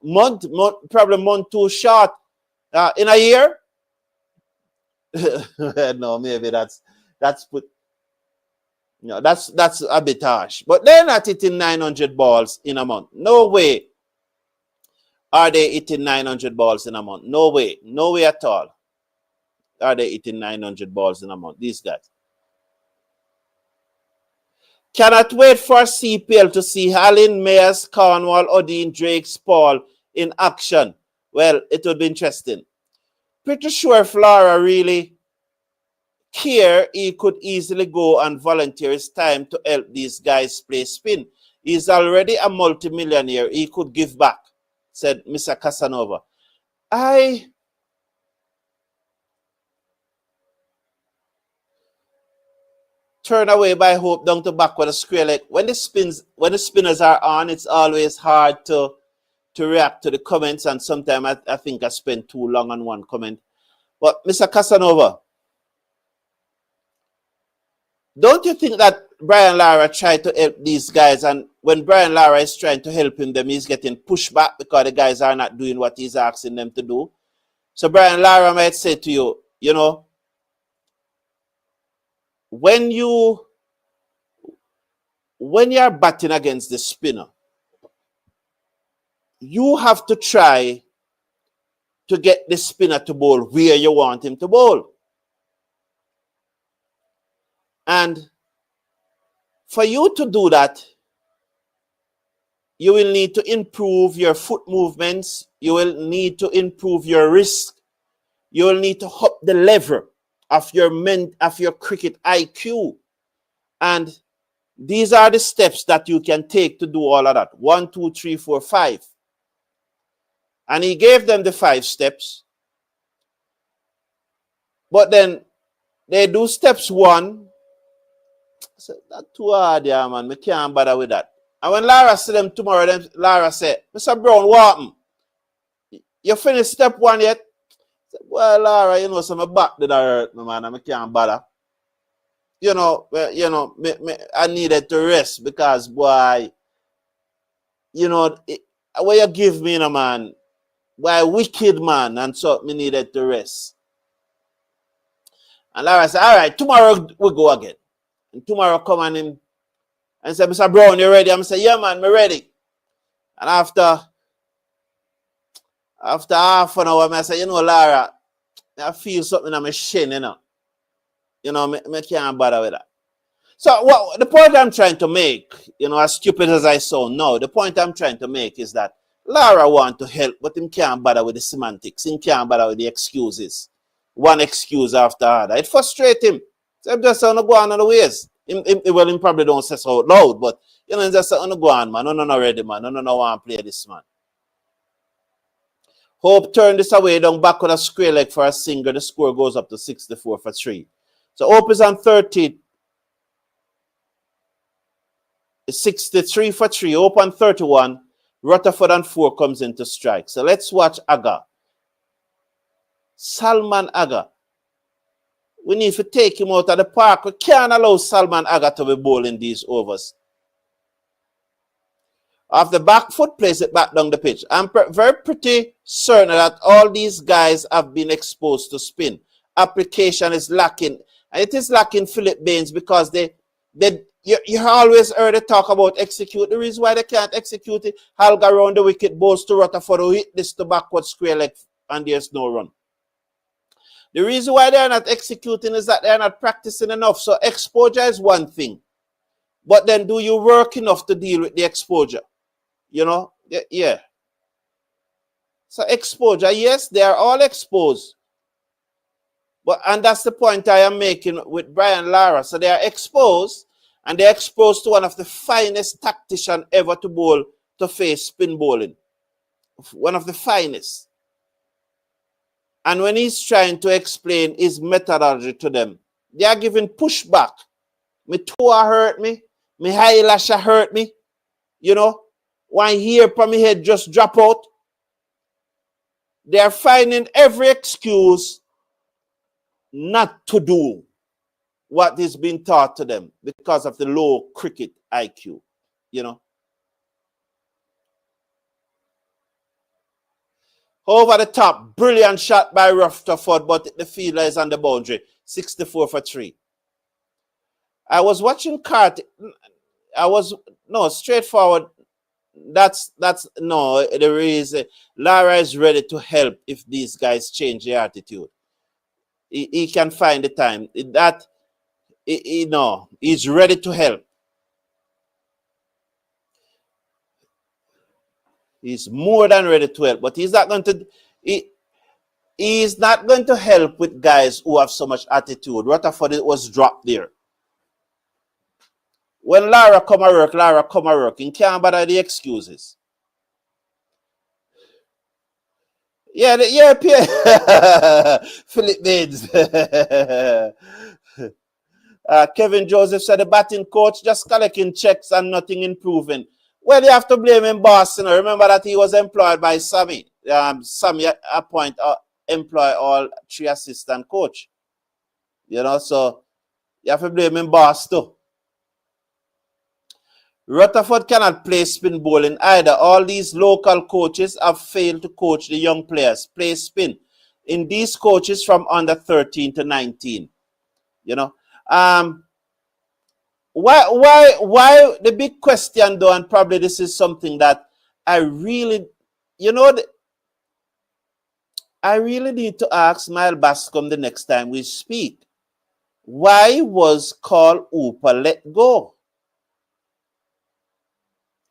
Probably month too short. In a year? No, maybe that's put. No, that's a bit harsh. But they're not hitting 900 balls in a month. No way are they hitting 900 balls in a month. No way. No way at all are they hitting 900 balls in a month. These guys. Cannot wait for CPL to see Hallin, Mayers, Cornwall, Odin, Drakes, Paul in action. Well, it would be interesting. Pretty sure if Lara really care, he could easily go and volunteer his time to help these guys play spin. He's already a multimillionaire. He could give back, said Mr. Casanova. I turn away by Hope down to back with a square leg. When the spinners are on, it's always hard to react to the comments, and sometimes I think I spend too long on one comment. But Mr. Casanova, don't you think that Brian Lara tried to help these guys, and when Brian Lara is trying to help him, he's getting pushed back because the guys are not doing what he's asking them to do? So Brian Lara might say to you, you know, when you're batting against the spinner, you have to try to get the spinner to bowl where you want him to bowl. And for you to do that, you will need to improve your foot movements. You will need to improve your wrist. You will need to up the level of your cricket IQ. And these are the steps that you can take to do all of that. 1, 2, 3, 4, 5. And he gave them the 5 steps. But then they do steps 1. I said, that's too hard, yeah, man. We can't bother with that. And when Lara see them tomorrow, then Lara said, Mr. Brown, what happened? You finished step one yet? Well, Lara, you know, so my back did hurt me, man, and I can't bother. You know, I needed to rest because, boy, you know, what you give me, you know, man, boy, wicked man, and so me needed to rest. And Lara said, all right, tomorrow we go again. And tomorrow come on him and say, Mr. Brown, you ready? I'm say, yeah, man, me ready. And after half an hour, I say, you know, Lara, I feel something on my shin, you know. You know, me can't bother with that. So what the point I'm trying to make, you know, as stupid as I sound now, the point I'm trying to make is that Lara want to help, but him can't bother with the semantics. Him can't bother with the excuses. One excuse after other. It frustrates him. So I'm just going to go on the ways. Well, him probably don't say so loud, but, you know, just going to go on, man. No, ready, man. No, want to play this, man. Hope turned this away down back with a square leg for a single. The score goes up to 64 for 3. So Hope is on 30. 63 for 3. Hope on 31. Rutherford on 4 comes into strike. So let's watch Aga. Salman Aga. We need to take him out of the park. We can't allow Salman Aga to be bowling these overs. Off the back foot, place it back down the pitch. I'm very pretty certain that all these guys have been exposed to spin. Application is lacking. And it is lacking Philip Baines because you always heard they talk about execute. The reason why they can't execute it, Halga around the wicket, balls to Rutherford, who hit this to backward square leg, and there's no run. The reason why they're not executing is that they're not practicing enough. So exposure is one thing. But then do you work enough to deal with the exposure? You know? Yeah. So exposure, yes, they are all exposed. And that's the point I am making with Brian Lara. So they are exposed, and they're exposed to one of the finest tacticians ever to bowl, to face spin bowling. One of the finest. And when he's trying to explain his methodology to them, they are giving pushback. My toe hurt me. My eyelash hurt me. You know, one hair from my head just drop out. They are finding every excuse not to do what is being taught to them because of the low cricket IQ, you know. Over the top, brilliant shot by Rutherford, but the fielder is on the boundary. 64 for 3. I was watching Carty. Straightforward. That's no, there is Lara is ready to help if these guys change their attitude. He can find the time. He's ready to help. He's more than ready to help, but he's not going to. He's not going to help with guys who have so much attitude. Rutherford was dropped there. When Lara come a work. He can't bother the excuses. Yeah, Philip Baines. Kevin Joseph said the batting coach just collecting checks and nothing improving. Well, you have to blame him, Boston. Remember that he was employed by Sammy. Sammy employ all 3 assistant coach. You know, so you have to blame him, boss too. Rutherford cannot play spin bowling either. All these local coaches have failed to coach the young players play spin. In these coaches from under 13 to 19. You know. Why the big question though, and probably this is something that I really need to ask Mile Bascom the next time we speak. Why was Carl Hooper let go?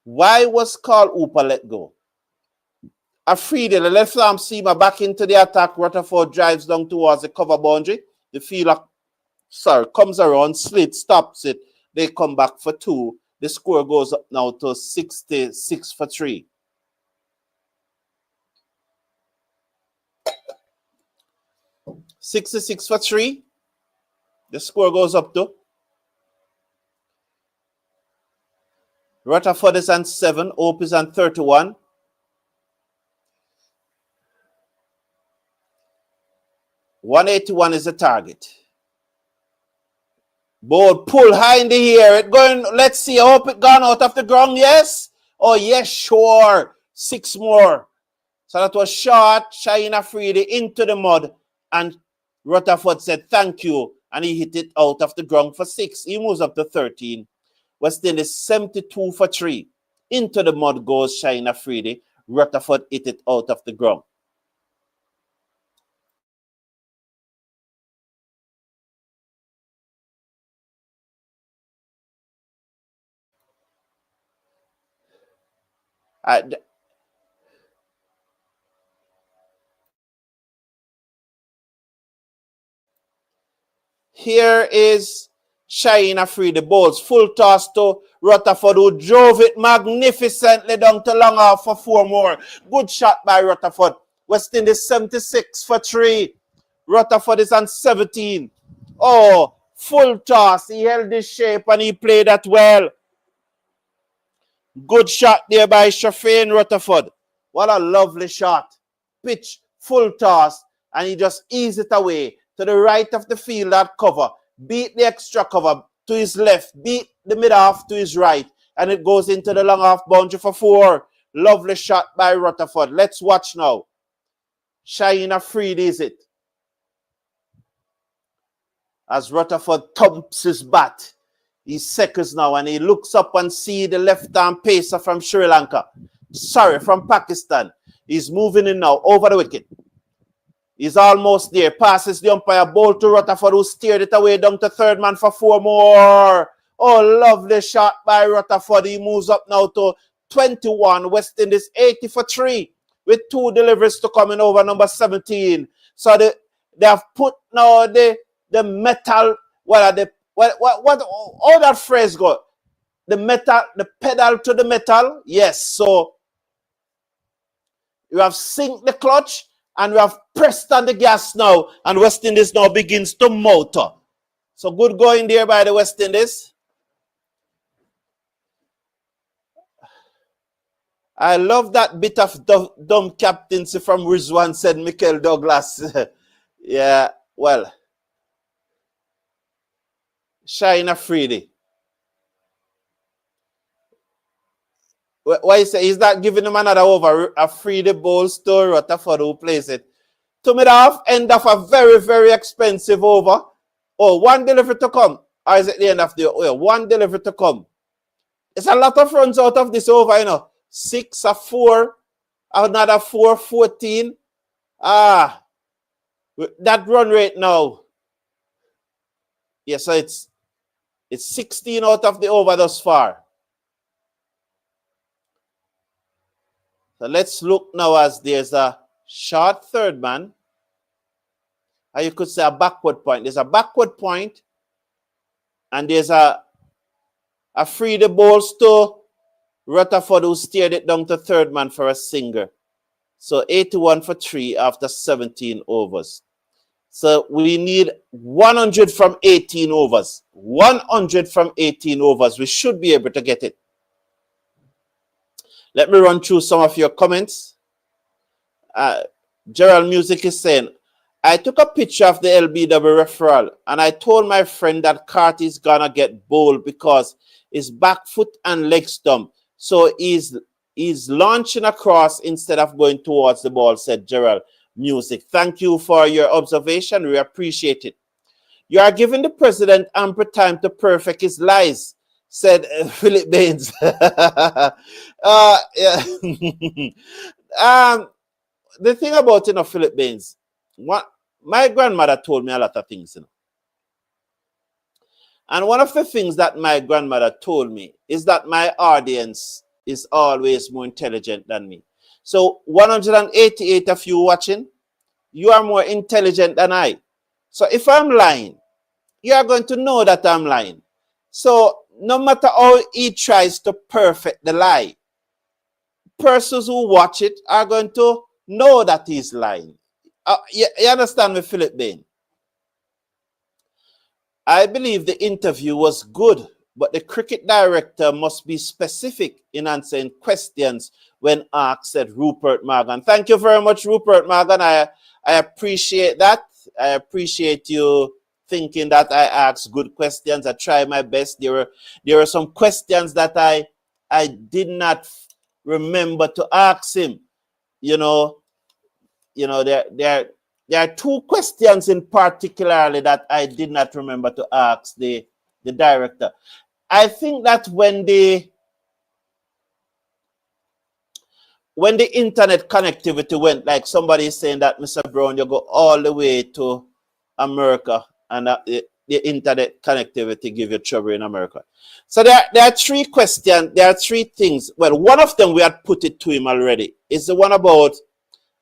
Why was Carl Hooper let go? Afridi, the left arm seamer back into the attack. Rutherford drives down towards the cover boundary. The fielder, comes around, slits, stops it. They come back for 2. The score goes up now to 66 for 3. $66 for 3. The score goes up to. Rutherford is on 7. Hope is on 31. 181 is the target. Ball pull high in the air. It going, let's see. I hope it gone out of the ground. Yes. Oh, yes, sure. 6 more. So that was short. Shaheen Afridi into the mud. And Rutherford said, thank you. And he hit it out of the ground for 6. He moves up to 13. West Indies 72 for 3. Into the mud goes Shaheen Afridi. Rutherford hit it out of the ground. Here is Shaheen Afridi, balls full toss to Rutherford, who drove it magnificently down to long off for 4 more. Good shot by Rutherford. West Indies 76 for 3. Rutherford is on 17. Oh, full toss. He held his shape and he played that well. Good shot there by Shafeen Rutherford. What a lovely shot. Pitch, full toss, and he just eased it away to the right of the field at cover. Beat the extra cover to his left. Beat the mid-half to his right. And it goes into the long half boundary for 4. Lovely shot by Rutherford. Let's watch now. Shaheen Afridi is it. As Rutherford thumps his bat. He's seconds now and he looks up and see the left-arm pacer from Sri Lanka. Sorry, from Pakistan. He's moving in now over the wicket. He's almost there. Passes the umpire. Ball to Rutherford, who steered it away down to third man for 4 more. Oh, lovely shot by Rutherford. He moves up now to 21. West Indies 80 for 3 with 2 deliveries to come in over number 17. So they have put now the metal. What are the what how that phrase go? The metal, the pedal to the metal. Yes. So you have synced the clutch. And we have pressed on the gas now. And West Indies now begins to motor. So good going there by the West Indies. I love that bit of dumb captaincy from Rizwan, said Michael Douglas. Yeah, well. Shaheen Afridi. Why you say he's not giving him another over? Afridi bowls to Rutherford, who plays it. To mid-off, end of a very, very expensive over. Oh, 1 delivery to come. Or is it the end of the over? 1 delivery to come. It's a lot of runs out of this over, you know. 6 or 4. Another 4, 14. That run rate now. Yeah, so it's 16 out of the over thus far. So let's look now as there's a short third man. Or you could say a backward point. There's a backward point. And there's a free the balls to Rutherford, who steered it down to third man for a singer. So 81 for 3 after 17 overs. So we need 100 from 18 overs. 100 from 18 overs. We should be able to get it. Let me run through some of your comments. Gerald Music is saying, I took a picture of the LBW referral and I told my friend that Carty is going to get bowled because his back foot and leg stump. So he's launching across instead of going towards the ball, said Gerald Music. Thank you for your observation. We appreciate it. You are giving the president ample time to perfect his lies, said Philip Baines. Yeah. The thing about, Philip Baines, my grandmother told me a lot of things, And one of the things that my grandmother told me is that my audience is always more intelligent than me. So 188 of you watching, you are more intelligent than I. So if I'm lying, you are going to know that I'm lying. So no matter how he tries to perfect the lie, persons who watch it are going to know that he's lying. You understand me, Philip Bain? I believe the interview was good, but the cricket director must be specific in answering questions when asked, said Rupert Morgan. Thank you very much, Rupert Morgan. I appreciate that. I appreciate you thinking that I ask good questions. I try my best. There were some questions that I did not remember to ask him. There are two questions in particularly that I did not remember to ask the director. I think that when the internet connectivity went, like somebody is saying that, Mr. Brown, you go all the way to America and the internet connectivity give you trouble in America. So there are three questions, there are three things. Well, one of them we had put it to him already. It's the one about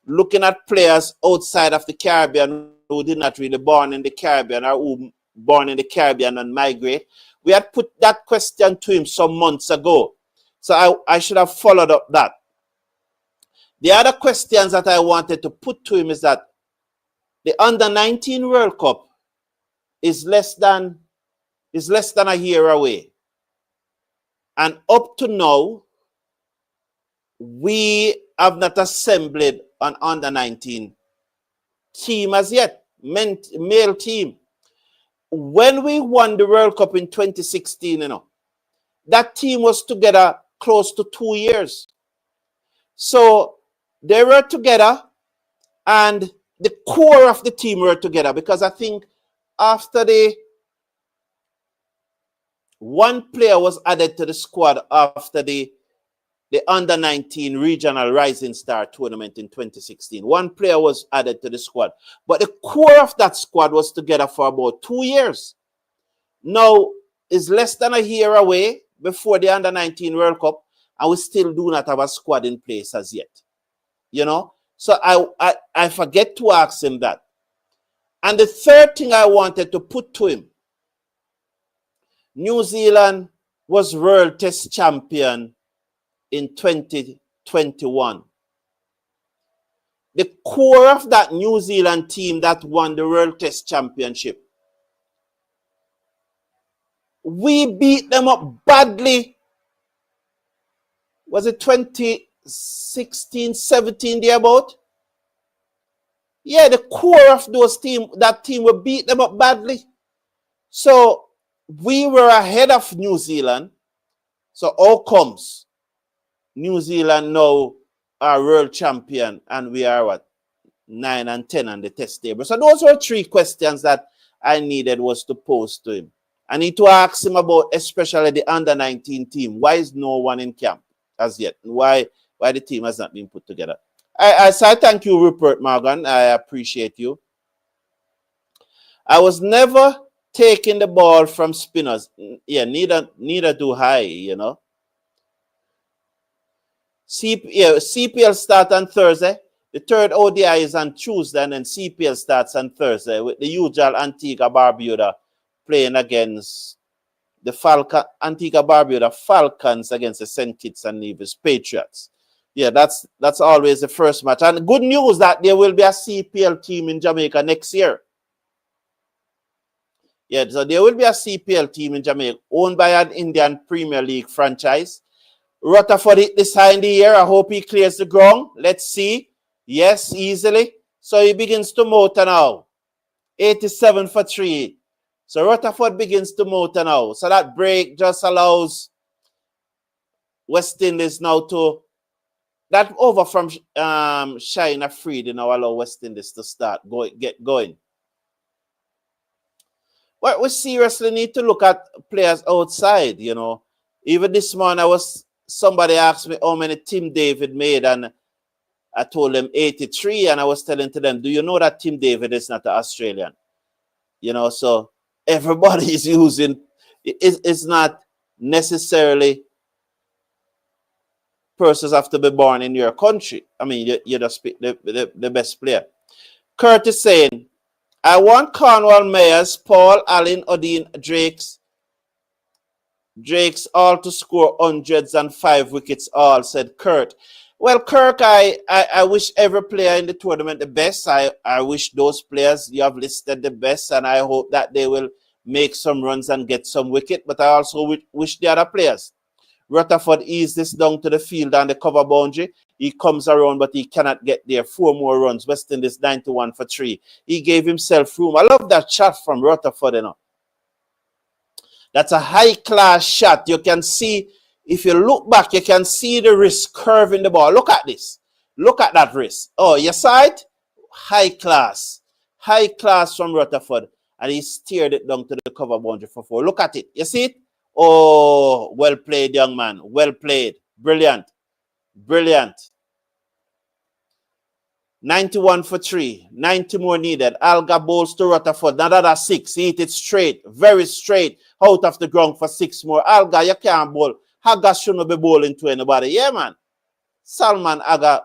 looking at players outside of the Caribbean who did not really born in the Caribbean or who born in the Caribbean and migrate. We had put that question to him some months ago. So I should have followed up that. The other questions that I wanted to put to him is that the Under-19 World Cup is less than a year away. And up to now, we have not assembled an Under-19 team as yet, male team. When we won the World Cup in 2016, that team was together close to 2 years. So they were together and the core of the team were together, because I think after one player was added to the squad after the Under-19 Regional Rising Star Tournament in 2016. One player was added to the squad. But the core of that squad was together for about 2 years. Now, it's less than a year away before the Under-19 World Cup, and we still do not have a squad in place as yet. So I forget to ask him that. And the third thing I wanted to put to him, New Zealand was World Test Champion in 2021. The core of that New Zealand team that won the World Test Championship, we beat them up badly. Was it 2016, 17 thereabout? Yeah, the core of that team, we beat them up badly. So we were ahead of New Zealand. So how comes New Zealand now are world champion and we are what, 9 and 10 on the test table? So those were three questions that I needed was to pose to him. I need to ask him about especially the Under-19 team. Why is no one in camp as yet? Why the team has not been put together? I thank you, Rupert Morgan. I appreciate you. I was never taking the ball from spinners. Yeah, neither do I, CPL start on Thursday. The third ODI is on Tuesday, and then CPL starts on Thursday with the usual Antigua Barbuda playing against the Antigua Barbuda Falcons against the St. Kitts and Nevis Patriots. Yeah, that's always the first match. And good news that there will be a CPL team in Jamaica next year. Yeah, so there will be a CPL team in Jamaica owned by an Indian Premier League franchise. Rutherford hit this high in the air. I hope he clears the ground. Let's see. Yes, easily. So he begins to motor now. 87 for 3. So Rutherford begins to motor now. So that break just allows West Indies now to, that over from China Freed now allow West Indies to get going. But we seriously need to look at players outside, Even this morning, somebody asked me how many Tim David made, and I told them 83, and I was telling to them, do you know that Tim David is not an Australian? So everybody is using, it's not necessarily persons have to be born in your country. I mean, you're the best player. Carty saying, I want Cornwall Mayors, Paul, Allen, Odin, Drakes all to score hundreds and 5 wickets all, said Kurt. Well, Kirk, I wish every player in the tournament the best. I wish those players you have listed the best, and I hope that they will make some runs and get some wicket. But I also wish the other players. Rutherford eased this down to the field and the cover boundary. He comes around, but he cannot get there. 4 more runs. West Indies 91 for 3. He gave himself room. I love that shot from Rutherford, you know. That's a high-class shot. You can see, if you look back, you can see the wrist curving the ball. Look at this. Look at that wrist. Oh, you saw it? High class. High class from Rutherford. And he steered it down to the cover boundary for 4. Look at it. You see it? Oh, well played, young man. Well played. Brilliant. Brilliant. 91 for 3. 90 more needed. Alga bowls to Rutherford. Another 6. He hit it straight. Very straight. Out of the ground for 6 more. Alga, you can't bowl. Haga shouldn't be bowling to anybody. Yeah, man. Salman Aga,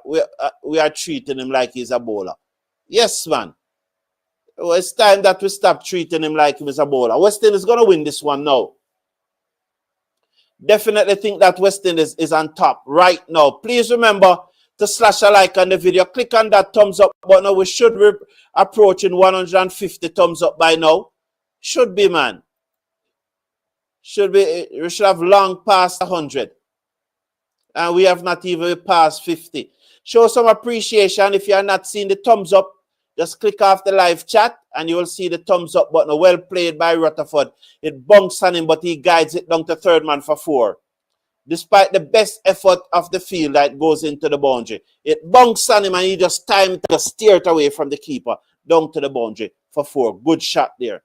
we are treating him like he's a bowler. Yes, man. Well, it's time that we stop treating him like he's a bowler. West Indies is going to win this one now. Definitely think that West Indies is on top right now. Please remember to slash a like on the video. Click on that thumbs up button. We should be approaching 150 thumbs up by now. Should be, man. Should be. We should have long passed 100. And we have not even passed 50. Show some appreciation. If you are not seeing the thumbs up, just click off the live chat and you will see the thumbs up button. Well played by Rutherford. It bunks on him, but he guides it down to third man for 4. Despite the best effort of the field that goes into the boundary. It bunks on him and he just timed to steer it away from the keeper down to the boundary for 4. Good shot there.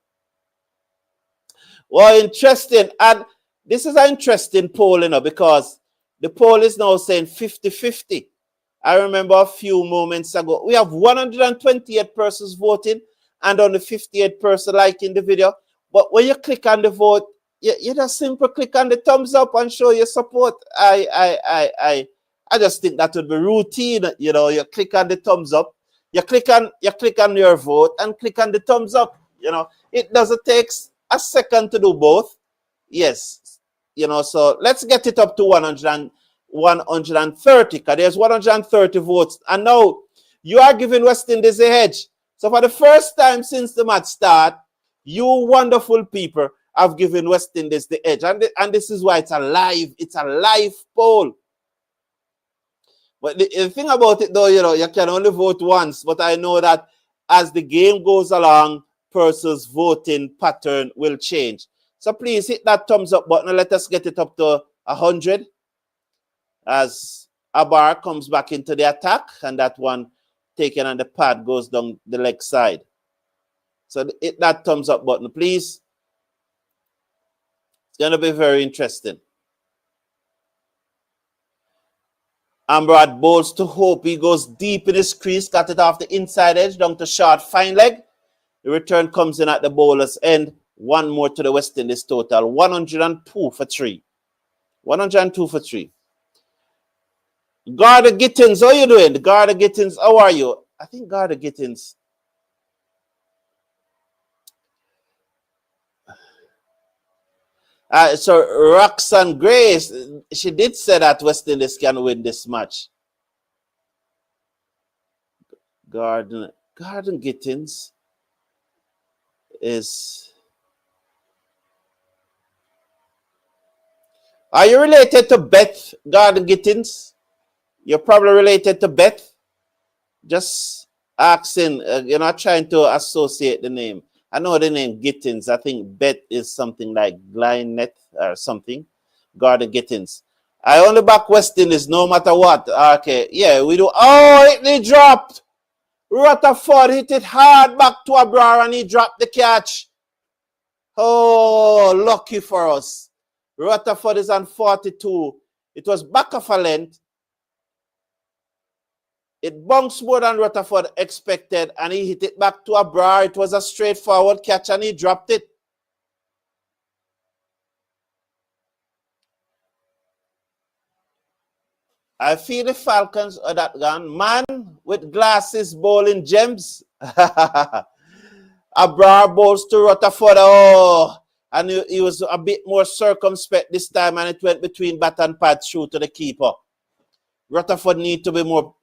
Well, interesting. And this is an interesting poll, you know, because the poll is now saying 50-50. I remember a few moments ago, we have 128 persons voting and only 58 persons liking the video. But when you click on the vote, you just simply click on the thumbs up and show your support. I just think that would be routine. You know, you click on the thumbs up, you click on your vote and click on the thumbs up. You know, it doesn't take a second to do both. Yes. You know, so let's get it up to 130, because there's 130 votes. And now you are giving West Indies a edge. So for the first time since the match start, you wonderful people have given West Indies the edge. And this is why it's a live poll. But the thing about it though, you know, you can only vote once. But I know that as the game goes along, persons' voting pattern will change. So please hit that thumbs up button and let us get it up to 100 as Abar comes back into the attack and that one taken on the pad goes down the leg side. So hit that thumbs up button, please. It's going to be very interesting. Ambrad bowls to Hope. He goes deep in his crease, got it off the inside edge, down to short, fine leg. The return comes in at the bowler's end. 1 more to the West Indies total. 102 for 3. 102 for 3. Garda Gittins, how are you doing? Garda Gittins, how are you? I think Garda Gittins. So Roxanne Grace, she did say that West Indies can win this match. Garden Gittins is... Are you related to Beth Garden Gittins? You're probably related to Beth. Just asking, you're not trying to associate the name. I know the name Gittins. I think Beth is something like Glynnet or something. Garden Gittins. I only back West Indies no matter what. Okay, yeah, we do. Oh, it dropped. Rutherford hit it hard back to Abrar and he dropped the catch. Oh, lucky for us. Rutherford is on 42. It was back of a length. It bounced more than Rutherford expected, and he hit it back to Abrar. It was a straightforward catch, and he dropped it. I feel the Falcons are that gone. Man with glasses bowling gems. Abrar bowls to Rutherford. Oh, and he was a bit more circumspect this time, and it went between bat and pad through to the keeper. Rutherford need to be more...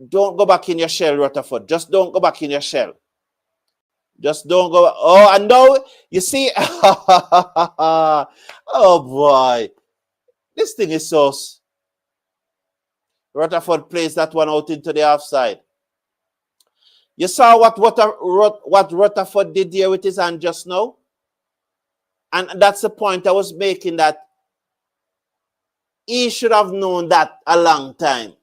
Don't go back in your shell, Rutherford. Just don't go back in your shell. Just don't go. Oh, I know. You see? Oh, boy. This thing is so... Rutherford plays that one out into the offside. You saw what Rutherford did here with his hand just now? And that's the point I was making, that he should have known that a long time.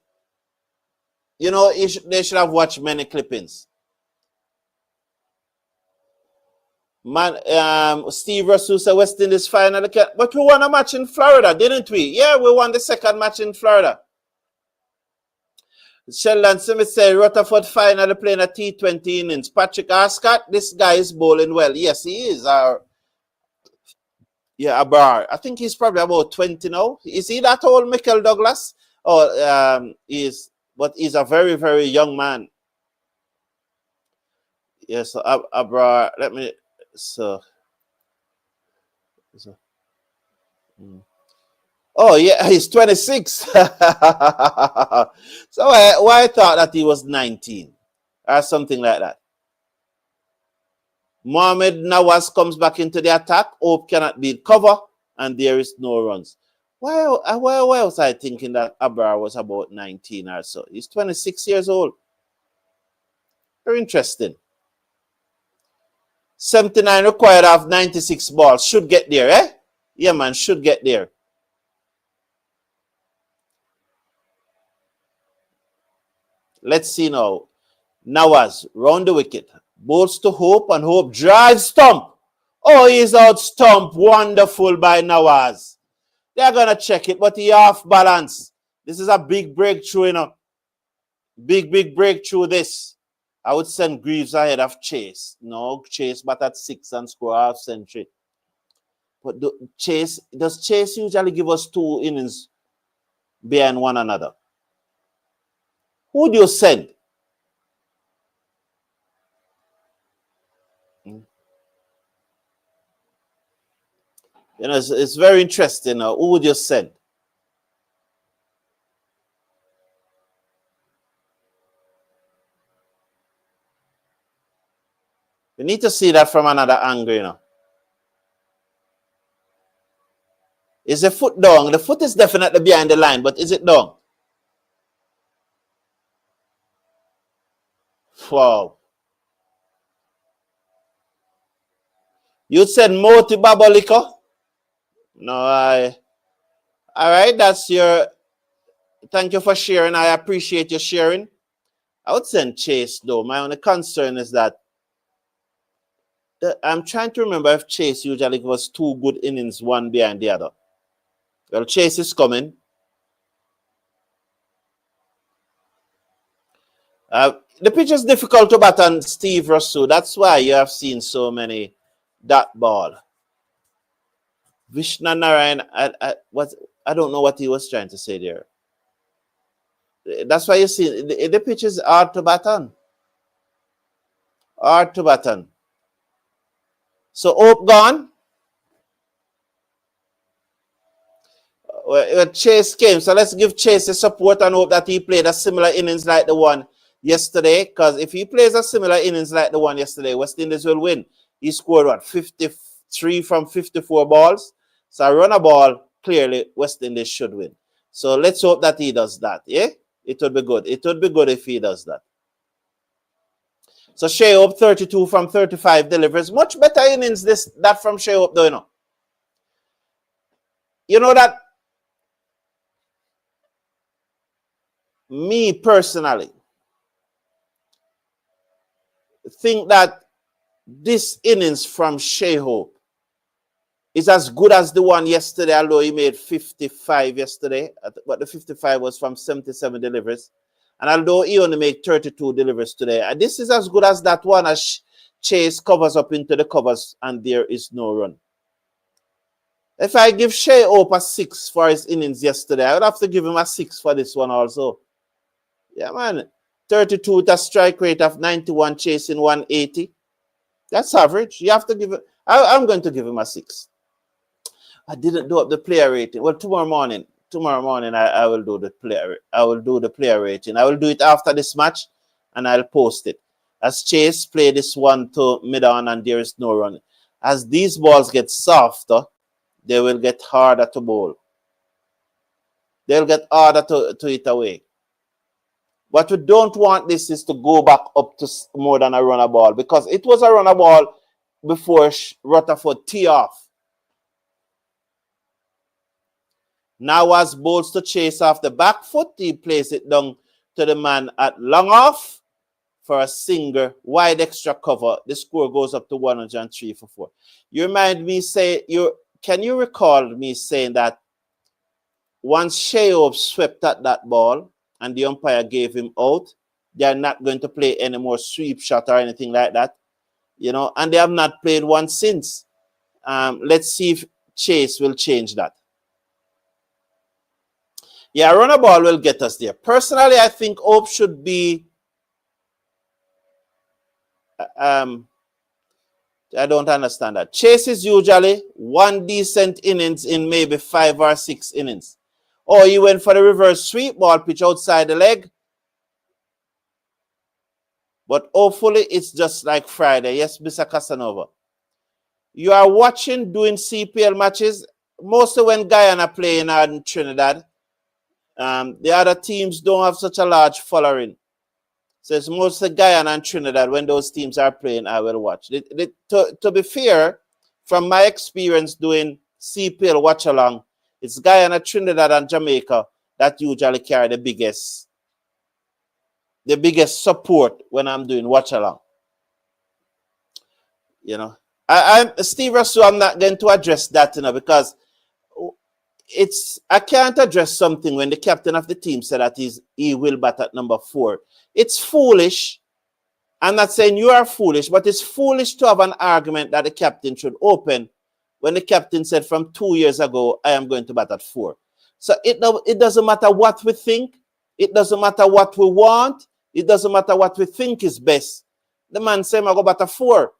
You know, they should have watched many clippings. Man, Steve Russell said West Indies final. But we won a match in Florida, didn't we? Yeah, we won the second match in Florida. Sheldon Smith said Rutherford finally playing a T20 innings. Patrick Ascott, this guy is bowling well. Yes, he is. Yeah, a bar. I think he's probably about 20 now. Is he that old, Michael Douglas? But he's a very, very young man. Yes, yeah, so Abrar, let me... Oh, yeah, he's 26. So why I thought that he was 19 or something like that. Mohamed Nawaz comes back into the attack. Hope cannot beat cover, and there is no runs. Why was I thinking that Abrar was about 19 or so? He's 26 years old. Very interesting. 79 required of 96 balls. Should get there, eh? Yeah, man, should get there. Let's see now. Nawaz round the wicket. Bowls to Hope, and Hope drives stump. Oh, he's out stump. Wonderful by Nawaz. They're going to check it, but he off balance. This is a big breakthrough, you know. Big breakthrough this. I would send Greaves ahead of Chase. No, Chase but at 6 and score half century. But does Chase usually give us 2 innings behind one another? Who do you send? You know, it's very interesting. Who would you send? We need to see that from another angle, you know. Is the foot down? The foot is definitely behind the line, but is it down? Wow. You said Moti Babaliko? No, all right, that's your... Thank you for sharing. I appreciate your sharing. I would send Chase, though. My only concern is that I'm trying to remember if Chase usually was 2 good innings, one behind the other. Well, Chase is coming. The pitch is difficult to bat on Steve Russell. That's why you have seen so many dot ball. Vishna Narayan, I don't know what he was trying to say there. That's why you see the pitch is hard to bat on. Hard to bat on. So Hope gone. Chase came. So let's give Chase a support and hope that he played a similar innings like the one yesterday. Because if he plays a similar innings like the one yesterday, West Indies will win. He scored what? 53 from 54 balls. So I run a ball, clearly West Indies should win. So let's hope that he does that. Yeah? It would be good. It would be good if he does that. So Shea Hope 32 from 35 delivers. Much better innings that from Shea Hope, though, you know. You know that me personally think that this innings from Shea Hope is as good as the one yesterday, although he made 55 yesterday, but the 55 was from 77 deliveries. And although he only made 32 deliveries today, and this is as good as that one as Chase covers up into the covers and there is no run. If I give Shea Hope a 6 for his innings yesterday, I would have to give him a 6 for this one also. Yeah, man. 32 with a strike rate of 91, chasing 180. That's average. You have to give it. I'm going to give him a 6. I didn't do up the player rating. Well, tomorrow morning I will do the player. I will do the player rating. I will do it after this match, and I'll post it. As Chase play this one to mid-on and there is no run. As these balls get softer, they will get harder to bowl. They'll get harder to hit away. What we don't want this is to go back up to more than a runner ball, because it was a runner ball before Rutherford tee off. Now as bowls to Chase off the back foot, he plays it down to the man at long off for a single, wide extra cover. The score goes up to 103 for 4. You remind me, can you recall me saying that once Sheob swept at that ball and the umpire gave him out, they are not going to play any more sweep shot or anything like that, and they have not played one since. Let's see if Chase will change that. Yeah, runner ball will get us there. Personally, I think Hope should be I don't understand that. Chase is usually one decent innings in maybe 5 or 6 innings. Or he went for the reverse sweep ball pitch outside the leg. But hopefully it's just like Friday. Yes, Mr. Casanova. You are watching doing CPL matches, mostly when Guyana playing in Trinidad. The other teams don't have such a large following. So it's mostly Guyana and Trinidad. When those teams are playing, I will watch. To be fair, from my experience doing CPL watch-along, it's Guyana, Trinidad, and Jamaica that usually carry the biggest support when I'm doing watch-along. Steve Russell, I'm not going to address that, because I can't address something when the captain of the team said that he will bat at number 4. It's foolish. I'm not saying you are foolish, but it's foolish to have an argument that the captain should open when the captain said from 2 years ago, I am going to bat at 4. So it doesn't matter what we think. It doesn't matter what we want. It doesn't matter what we think is best. The man said, I go bat at 4.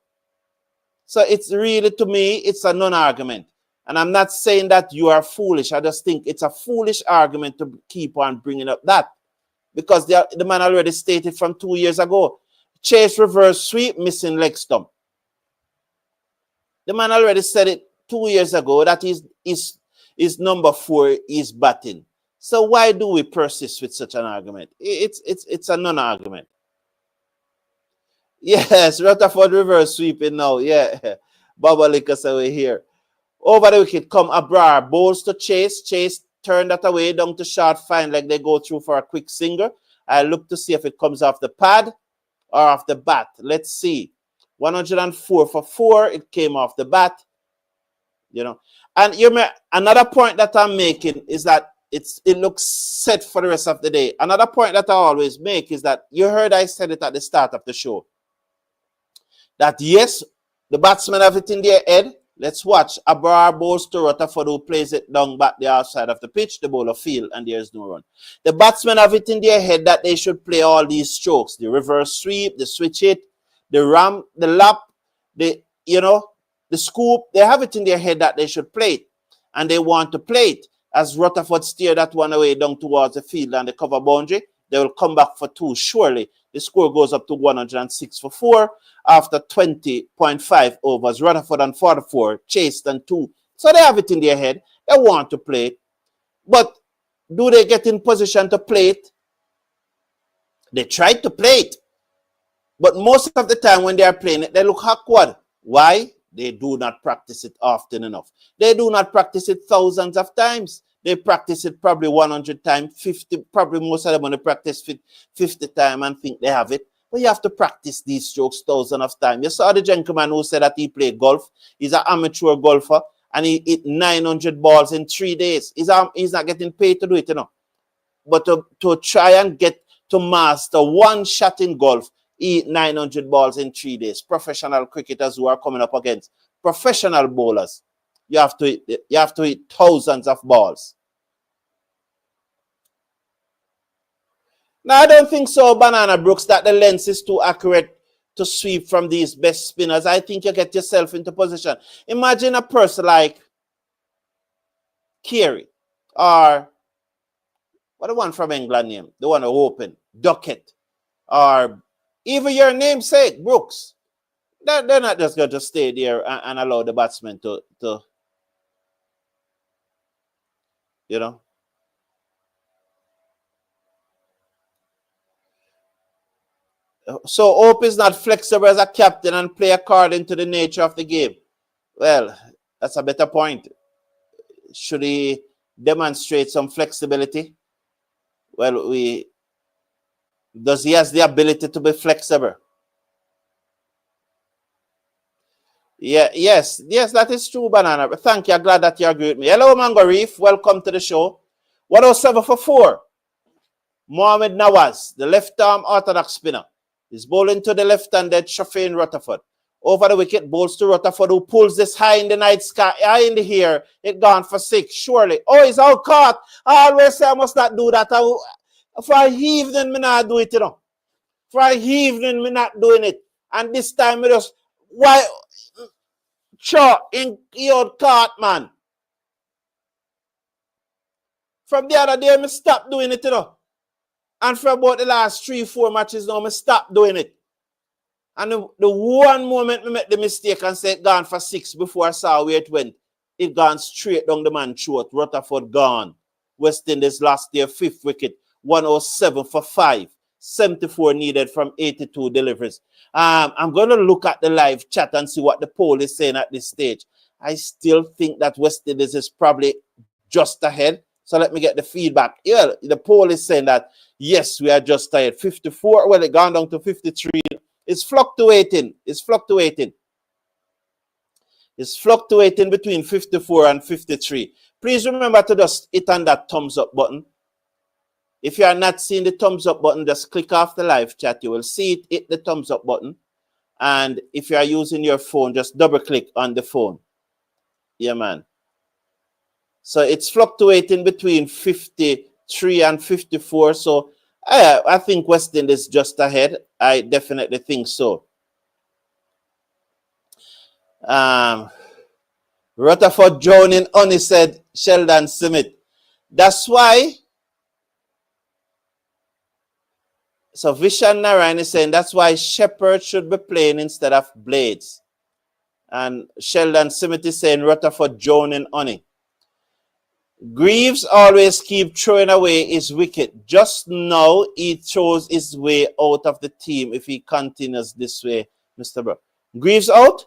So it's really, to me, it's a non-argument. And I'm not saying that you are foolish. I just think it's a foolish argument to keep on bringing up that. Because the man already stated from 2 years ago, Chase reverse sweep, missing leg stump. The man already said it 2 years ago that his number 4 is batting. So why do we persist with such an argument? It's a non-argument. Yes, Rutherford reverse sweeping now. Yeah, Baba Lickers away here. Over the wicket come Abrar, bowls to Chase. Chase turn that away down to short fine like they go through for a quick single. I look to see if it comes off the pad or off the bat. Let's see. 104 for 4. It came off the bat. And another point that I'm making is that it looks set for the rest of the day. Another point that I always make is that you heard I said it at the start of the show. That yes, the batsmen have it in their head. Let's watch. Abrar bowls to Rutherford, who plays it down back the outside of the pitch. The bowler field, and there's no run. The batsmen have it in their head that they should play all these strokes. The reverse sweep, the switch hit, the ram, the lap, the scoop. They have it in their head that they should play it. And they want to play it. As Rutherford steer that one away down towards the field and the cover boundary, they will come back for 2, surely. The score goes up to 106 for 4 after 20.5 overs. Rutherford and 44, Chase and 2. So they have it in their head. They want to play it. But do they get in position to play it? They tried to play it. But most of the time when they are playing it, they look awkward. Why? They do not practice it often enough. They do not practice it thousands of times. They practice it probably 100 times, 50, probably most of them want to practice 50 times and think they have it. But you have to practice these strokes thousands of times. You saw the gentleman who said that he played golf. He's an amateur golfer and he hit 900 balls in 3 days. He's not getting paid to do it, But to try and get to master one shot in golf, he hit 900 balls in 3 days. Professional cricketers who are coming up against professional bowlers. You have to hit thousands of balls. Now, I don't think so, Banana Brooks, that the lens is too accurate to sweep from these best spinners. I think you get yourself into position. Imagine a person like Carty or what the one from England name, the one who opened, Duckett, or Even your namesake, Brooks, they're not just going to stay there and allow the batsman to, you know. So Hope is not flexible as a captain and play according to the nature of the game. Well, that's a better point. Should he demonstrate some flexibility? Well, does he has the ability to be flexible? Yeah, yes, that is true, Banana. Thank you. I'm glad that you agree with me. Hello, Mango Reef. Welcome to the show. 107 for 4. Mohamed Nawaz, the left-arm orthodox spinner, is bowling to the left-handed Shafin Rutherford. Over the wicket, bowls to Rutherford, who pulls this high in the night sky, high in the air. It gone for 6, surely. Oh, he's out caught. I always say I must not do that. For a evening, me not do it, you know. For a evening, me not doing it. And this time, me just, why? Sure, he out caught, man. From the other day, me stop doing it, you know. And for about the last 3-4 matches now, me stop doing it. And the one moment me make the mistake and say it gone for 6 before I saw where it went, it gone straight down the man's throat. Rutherford gone. West Indies lost their 5th wicket, 107 for 5. 74 needed from 82 deliveries. I'm going to look at the live chat and see what the poll is saying at this stage. I still think that West Indies is probably just ahead. So let me get the feedback. Yeah, the poll is saying that, yes, we are just ahead. 54, well, it gone down to 53. It's fluctuating. It's fluctuating. It's fluctuating between 54 and 53. Please remember to just hit on that thumbs up button. If you are not seeing the thumbs up button, just click off the live chat. You will see it, hit the thumbs up button. And if you are using your phone, just double click on the phone. Yeah, man. So it's fluctuating between 53 and 54. So I think West Indies is just ahead. I definitely think so. Rutherford joining on, he said, Sheldon Smith. That's why. So Vishan Narayan is saying that's why Shepherd should be playing instead of Blades. And Sheldon Smith is saying Rutherford joining on it. Greaves always keep throwing away his wicket. Just now, he throws his way out of the team if he continues this way, Mr. Brook. Greaves out?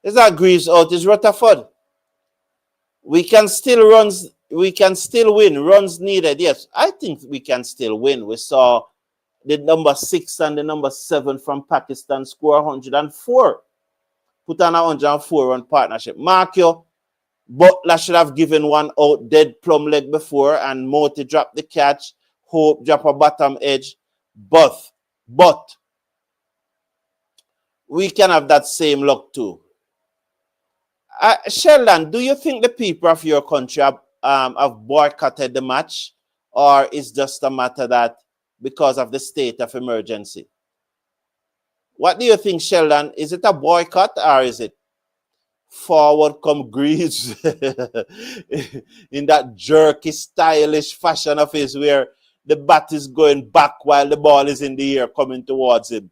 Is that Greaves out? Is Rutherford? We can still win. Runs needed. Yes, I think we can still win. We saw the number 6 and the number 7 from Pakistan score 104. Put on a 104 run partnership. Mark you. Butler should have given one out dead plumb leg before, and Moti dropped the catch. Hope drop a bottom edge. But we can have that same luck too. Sheldon, do you think the people of your country have boycotted the match, or is just a matter that because of the state of emergency? What do you think, Sheldon? Is it a boycott or is it forward come Greaves in that jerky, stylish fashion of his where the bat is going back while the ball is in the air coming towards him?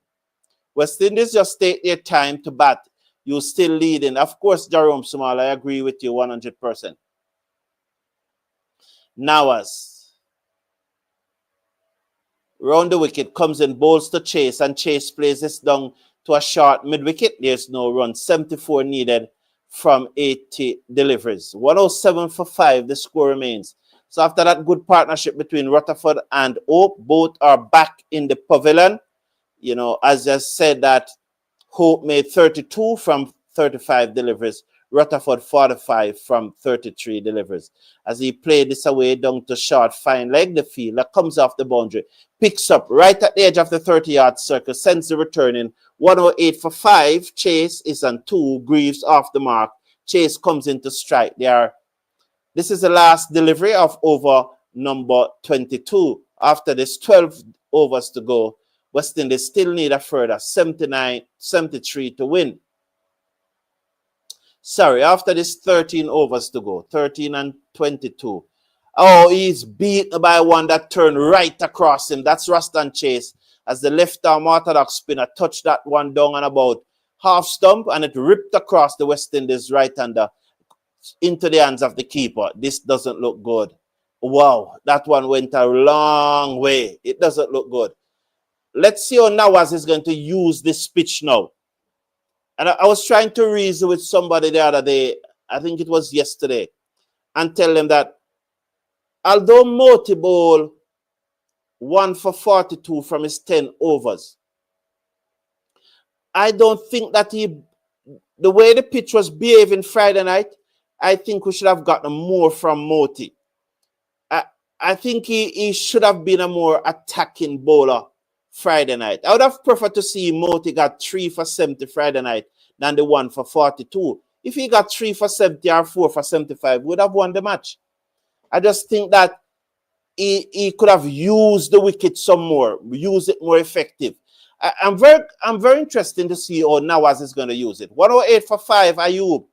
West Indies just take their time to bat. You're still leading. Of course, Jerome Sumal, I agree with you 100%. Nawaz. Round the wicket, comes in, bowls to Chase, and Chase plays this down to a short mid-wicket. There's no run. 74 needed from 80 deliveries. 107 for 5, the score remains. So after that good partnership between Rutherford and Hope, both are back in the pavilion. You know, as I said that Hope made 32 from 35 deliveries. Rutherford 45 from 33 deliveries. As he played this away down to short, fine leg, the fielder comes off the boundary, picks up right at the edge of the 30-yard circle, sends the return in. 108 for 5. Chase is on 2. Greaves off the mark. Chase comes into strike. This is the last delivery of over number 22. After this 12 overs to go, West Indies still need a further 73 to win. Sorry, after this 13 overs to go, 13 and 22. Oh, he's beaten by one that turned right across him. That's Ruston Chase. as the left-arm orthodox spinner touched that one down and about half stump, and it ripped across the West Indies right-hander into the hands of the keeper. This doesn't look good. Wow, that one went a long way. It doesn't look good. Let's see how Nawaz is going to use this pitch now. And I was trying to reason with somebody the other day, I think it was yesterday, and tell them that although Moti bowled 1 for 42 from his 10 overs, I don't think that the way the pitch was behaving Friday night, I think we should have gotten more from Moti. I think he should have been a more attacking bowler Friday night. I would have preferred to see Moti got 3 for 70 Friday night than the 1 for 42. If he got 3 for 70 or 4 for 75, we would have won the match. I just think that he could have used the wicket some more, use it more effective. I'm very interested to see how Nawaz is going to use it. 108 for 5, Ayub.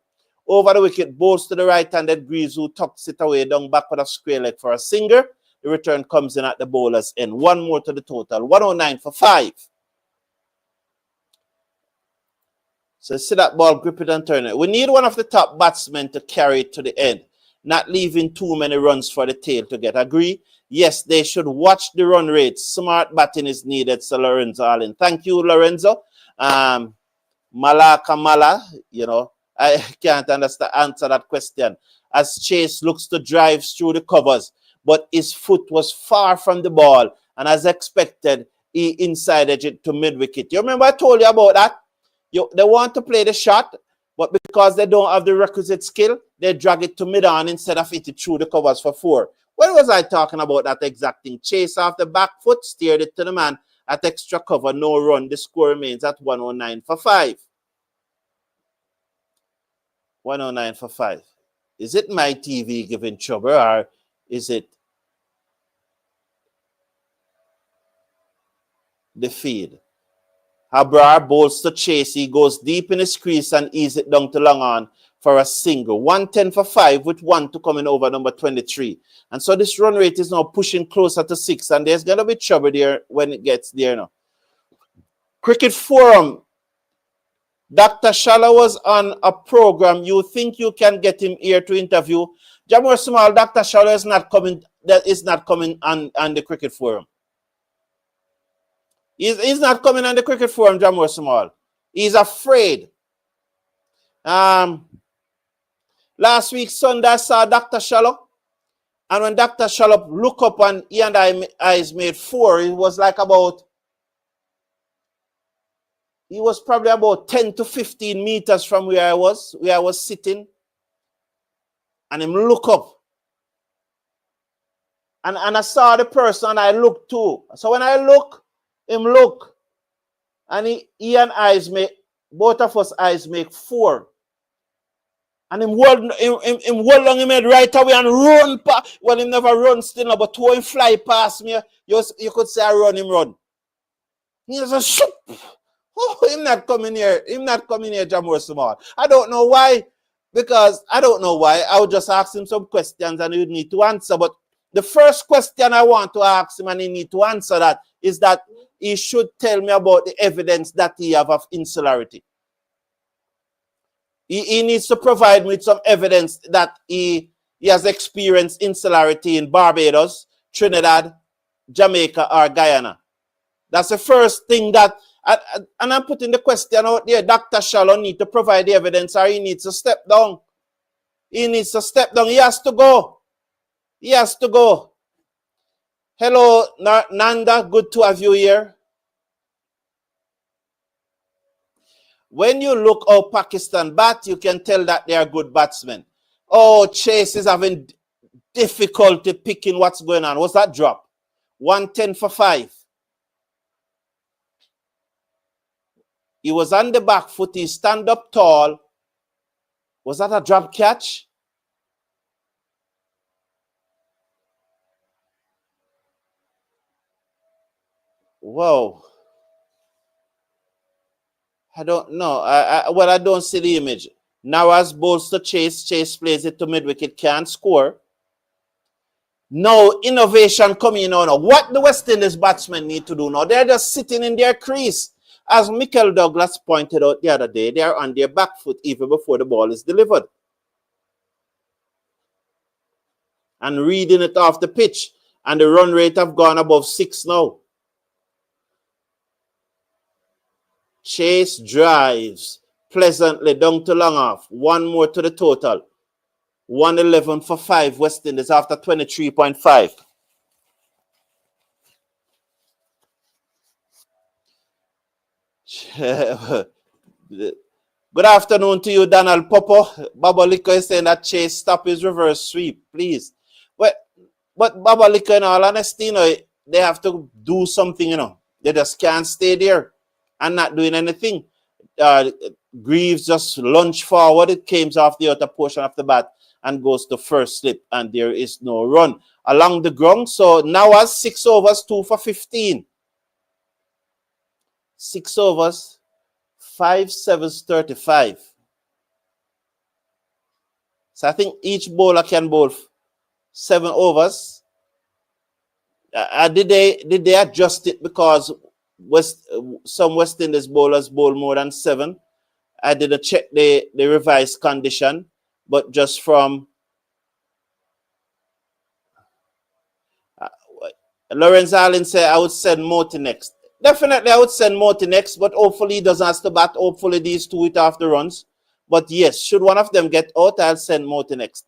Over the wicket, bowls to the right-handed Greaves, who tucks it away down back with a square leg for a singer. The return comes in at the bowler's end. One more to the total. 109 for 5. So see that ball, grip it and turn it. We need one of the top batsmen to carry it to the end, not leaving too many runs for the tail to get. Agree? Yes, they should watch the run rate. Smart batting is needed, so Lorenzo Allen. Thank you, Lorenzo. Mala, I can't answer that question. As Chase looks to drive through the covers, but his foot was far from the ball, and as expected, he inside edged it to mid-wicket. You remember I told you about that? They want to play the shot, but because they don't have the requisite skill, they drag it to mid-on instead of hit it through the covers for 4. When was I talking about that exact thing? Chase off the back foot, steered it to the man at extra cover, no run. The score remains at 109 for 5. 109 for 5. Is it my TV giving trouble, or is it the feed? Habrar bowls to Chase. He goes deep in his crease and ease it down to long on for a single. 110 for 5 with 1 to come in over number 23. And so this run rate is now pushing closer to 6, and there's going to be trouble there when it gets there now. Cricket Forum. Dr. Shala was on a program. You think you can get him here to interview? Jamor Small, Dr. Shala is not coming. That is not coming on the Cricket Forum. He's not coming on the Cricket Forum, Jamor Small. He's afraid. Last week, Sunday, I saw Dr. Shalop. And when Dr. Shalop looked up and he and eyes made 4, it was like about, he was probably about 10 to 15 meters from where I was sitting. And him look up. And I saw the person and I looked too. So when I look, him look. And he and eyes make, both of us eyes make 4. And him hold on him head right away and run past. Well, him never run still, but to him fly past me, you could say I run, him run. He was a shoot. Oh, him not coming here. Him not coming here, Jamor Small. I don't know why. Because I don't know why. I would just ask him some questions and he would need to answer. But the first question I want to ask him and he need to answer that is that he should tell me about the evidence that he have of insularity. He needs to provide me with some evidence that he has experienced insularity in Barbados, Trinidad, Jamaica, or Guyana. That's the first thing that, and I'm putting the question out there. Dr. Shallow need to provide the evidence or he needs to step down. He needs to step down. He has to go. He has to go. Hello, Nanda. Good to have you here. When you look how Pakistan bat, you can tell that they are good batsmen. Oh, Chase is having difficulty picking what's going on. What's that drop? 110 for 5. He was on the back foot. He stand up tall. Was that a drop catch? Whoa. I don't know. I don't see the image. Nawaz bowls to Chase. Chase plays it to mid-wicket. Can't score. No innovation coming on. What the West Indies batsmen need to do now, they're just sitting in their crease. As Michael Douglas pointed out the other day, they're on their back foot even before the ball is delivered. And reading it off the pitch. And the run rate have gone above 6 now. Chase drives pleasantly down to long off. One more to the total. 111 for 5 West Indies after 23.5. Good afternoon to you, Donald Popo. Babalika is saying that Chase stop his reverse sweep, please. But Babalika, in all honesty, you know, they have to do something, you know. They just can't stay there and not doing anything. Greaves just lunge forward. It came off the outer portion of the bat and goes to first slip, and there is no run along the ground. So now as 6 overs, 2 for 15. 6 overs, 5 sevens, 35. So I think each bowler can bowl 7 overs. Did they adjust it because some West Indies bowlers bowl more than 7? I didn't check the revised condition, but just from Lawrence Allen said I would send Moti next. Definitely I would send Moti next, but hopefully he doesn't have to bat. Hopefully these two hit off the runs. But yes, should one of them get out, I'll send Moti next.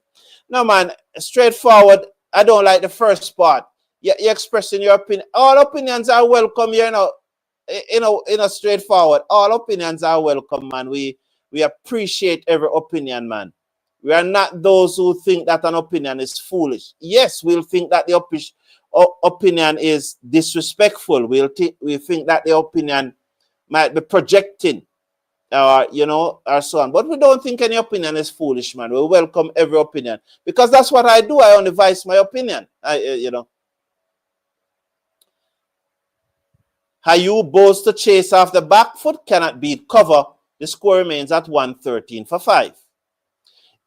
No, man, straightforward. I don't like the first part. You're expressing your opinion. All opinions are welcome here, straightforward. All opinions are welcome, man. We appreciate every opinion, man. We are not those who think that an opinion is foolish. Yes, we'll think that the opinion is disrespectful. We think that the opinion might be projecting, or so on. But we don't think any opinion is foolish, man. We welcome every opinion because that's what I do. I only voice my opinion. Hayub bowls to Chase off the back foot, cannot beat cover. The score remains at 113 for 5.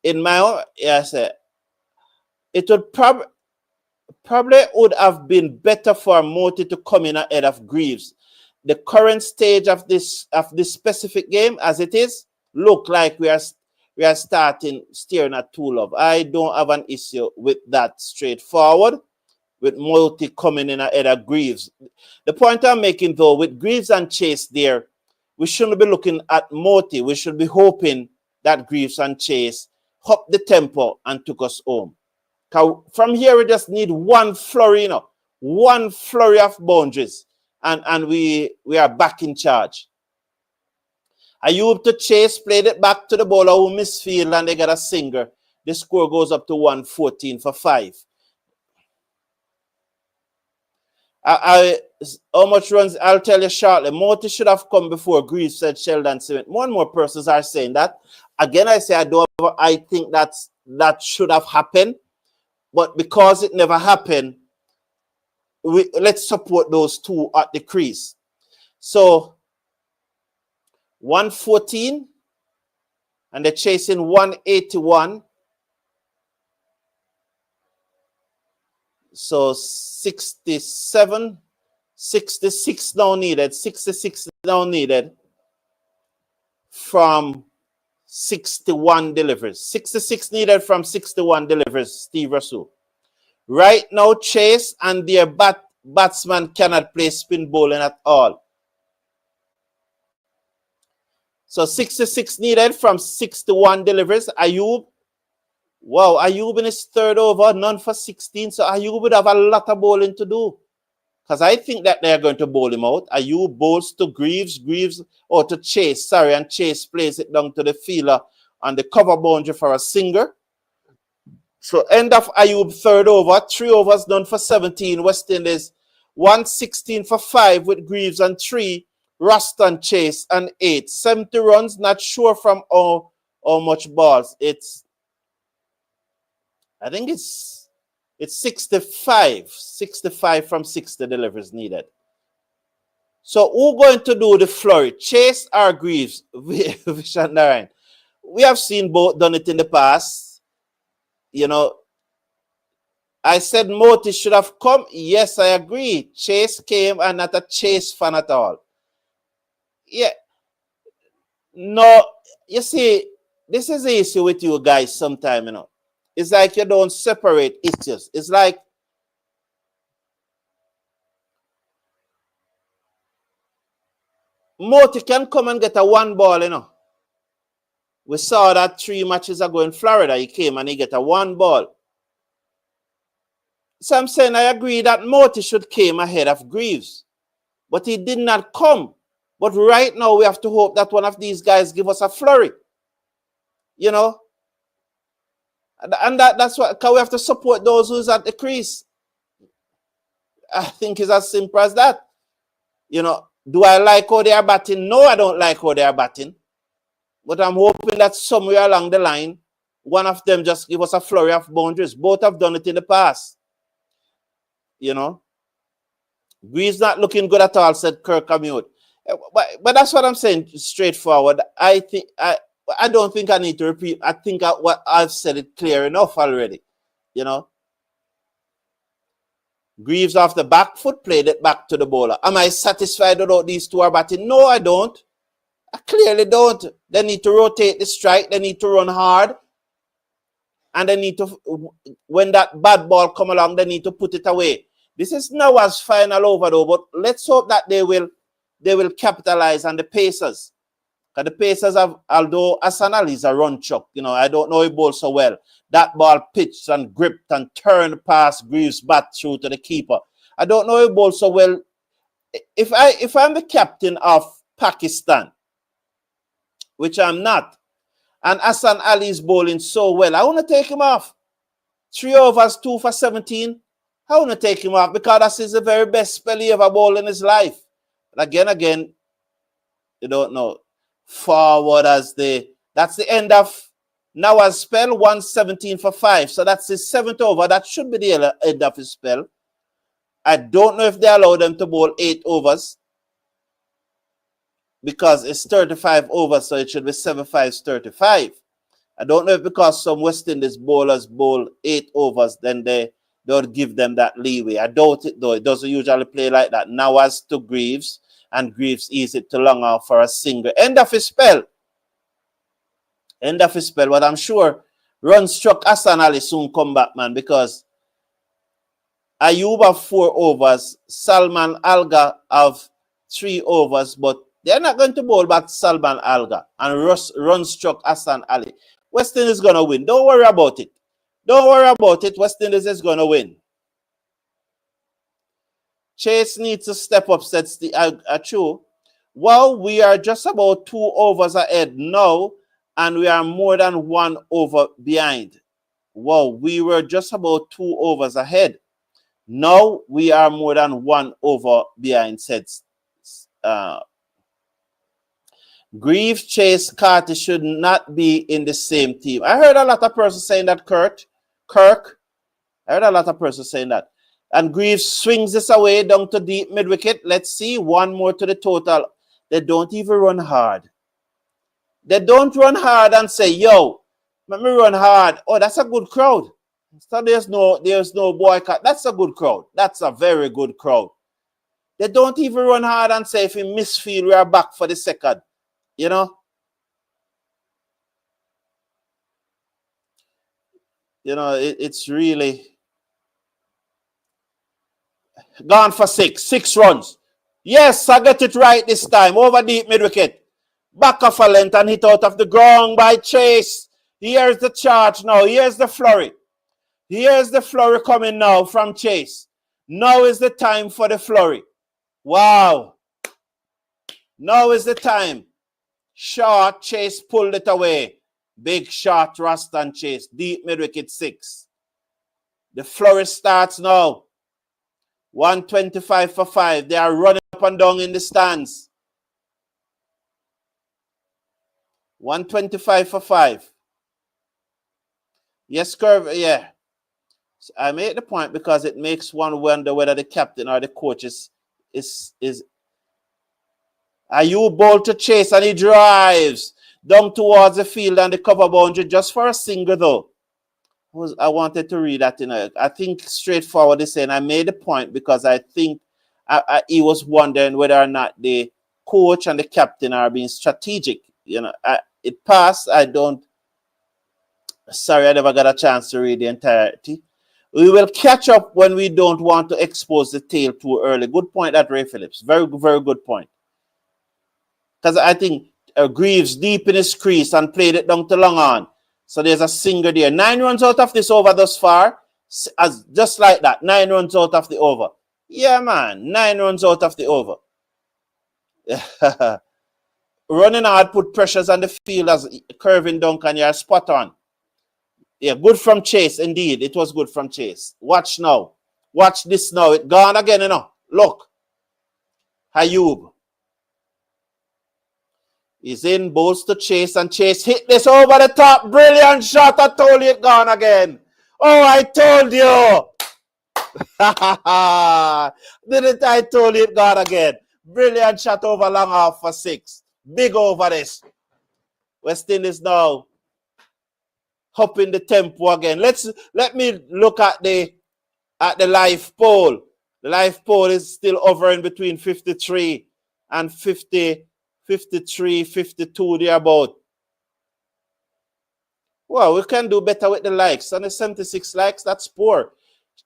In my own, yes, it would probably would have been better for Moti to come in ahead of Greaves. The current stage of this specific game, as it is, look like we are staring at 2 love. I don't have an issue with that straightforward, with Moti coming in ahead of Greaves. The point I'm making, though, with Greaves and Chase there, we shouldn't be looking at Moti. We should be hoping that Greaves and Chase up the tempo and took us home. From here, we just need one flurry, one flurry of boundaries, and we are back in charge. Ayub to Chase, played it back to the bowler who misfield, and they got a singer. The score goes up to 114 for 5. How much runs? I'll tell you shortly. Moti should have come before Greaves, said Sheldon Cement. More and more persons are saying that. Again, I say I think that should have happened. But because it never happened, let's support those two at the crease. So 114, and they're chasing 181. So 67, 66 now needed. 66 now needed from 61 deliveries. 66 needed from 61 deliveries, Steve Russell. Right now, Chase and their batsman cannot play spin bowling at all. So 66 needed from 61 deliveries. Ayub, wow, Ayub in his 3rd over, none for 16. So Ayub would have a lot of bowling to do. Because I think that they're going to bowl him out. Ayub bowls to Greaves, or to Chase, sorry, and Chase plays it down to the fielder on the cover boundary for a singer. So end of Ayub 3rd over, 3 overs done for 17. West Indies 116 for 5 with Greaves and 3. Ruston, Chase and 8. 70 runs, not sure from how much balls. I think it's 65. 65 from 60 deliveries needed. So who going to do the flurry? Chase or Greaves? Vishandaran. We have seen both done it in the past. I said Moti should have come. Yes, I agree. Chase came and not a Chase fan at all. Yeah. No, you see, this is the issue with you guys sometimes, you know. It's like you don't separate issues. It's like Moti can come and get a one ball, you know. We saw that 3 matches ago in Florida. He came and he get a one ball. So I'm saying I agree that Moti should came ahead of Greaves. But he did not come. But right now we have to hope that one of these guys give us a flurry. You know? And that's what, because we have to support those who's at the crease. I think it's as simple as that. You know, do I like how they are batting? No, I don't like how they are batting. But I'm hoping that somewhere along the line, one of them just give us a flurry of boundaries. Both have done it in the past. You know? Greaves not looking good at all, said Kirk Commute. But that's what I'm saying, straightforward. I don't think I need to repeat. I think what I've said it clear enough already. You know? Greaves off the back foot, played it back to the bowler. Am I satisfied with these two are batting? No, I don't. I clearly don't. They need to rotate the strike. They need to run hard. And they need to, when that bad ball come along, they need to put it away. This is Noah's final over though, but let's hope that they will capitalize on the Pacers. Because the Pacers have, although Hassan Ali is a run chuck, you know, I don't know he bowls so well. That ball pitched and gripped and turned past Greaves' bat through to the keeper. I don't know he bowls so well. If I'm the captain of Pakistan, which I'm not, and Hassan Ali is bowling so well, I want to take him off. 3 overs, 2 for 17. I want to take him off because that's the very best spell he ever bowled in his life. But again, you don't know. Forward as that's the end of Noah's spell, 117 for 5. So that's his 7th over. That should be the end of his spell. I don't know if they allow them to bowl 8 overs because it's 35 overs, so it should be 7-5, 35. I don't know if because some West Indies bowlers bowl 8 overs, then they don't give them that leeway. I doubt it though. It doesn't usually play like that. Nawaz to Greaves, and Greaves easy to long off for a single. End of his spell. End of his spell. But I'm sure run struck Hassan Ali soon come back, man, because Ayub have 4 overs, Salman Alga have 3 overs, but they're not going to bowl back Salman Alga and run struck Hassan Ali. West Indies is going to win. Don't worry about it. Don't worry about it. West Indies is going to win. Chase needs to step up, said Achu. Well, we are just about 2 overs ahead now, and we are more than 1 over behind. Well, we were just about 2 overs ahead. Now we are more than 1 over behind, said Greaves, Chase, Carty should not be in the same team. I heard a lot of persons saying that, Kirk. I heard a lot of persons saying that. And Greaves swings this away down to deep mid-wicket. Let's see, 1 more to the total. They don't even run hard. They don't run hard and say, yo, let me run hard. Oh, that's a good crowd. So there's no boycott. That's a good crowd. That's a very good crowd. They don't even run hard and say, if we misfield, we are back for the second. You know? You know, it's really gone for 6. 6 runs. Yes, I got it right this time. Over deep mid-wicket. Back off a length and hit out of the ground by Chase. Here's the charge now. Here's the flurry. Here's the flurry coming now from Chase. Now is the time for the flurry. Wow. Now is the time. Short, Chase pulled it away. Big shot, Rust and Chase. Deep mid-wicket 6. The flurry starts now. 125 for 5. They are running up and down in the stands. 125 for 5. Yes, Curve, yeah. So I made the point because it makes one wonder whether the captain or the coach is are you ball to Chase and he drives down towards the field and the cover boundary just for a single though. I wanted to read that. I think straightforward is saying I made a point because I think he was wondering whether or not the coach and the captain are being strategic. It passed. Sorry, I never got a chance to read the entirety. We will catch up when we don't want to expose the tail too early. Good point at Ray Phillips. Very, very good point. Because I think Greaves deep in his crease and played it down to long on. So there's a single there. 9 runs out of this over thus far. Just like that. 9 runs out of the over. Yeah, man. 9 runs out of the over. Running hard put pressures on the field as curving dunk and you're spot on. Yeah, good from Chase. Indeed, it was good from Chase. Watch now. Watch this now. It gone again, Look. Hayub. He's in, bowls to Chase, and Chase hit this over the top. Brilliant shot. I told you it gone again. Oh, I told you. Didn't I told you it gone again? Brilliant shot over long off for 6. Big over this. West Indies now up in the tempo again. Let me look at the live poll. The live poll is still hovering between 53 and 53, 52 thereabout. Well, we can do better with the likes. And the 76 likes, that's poor.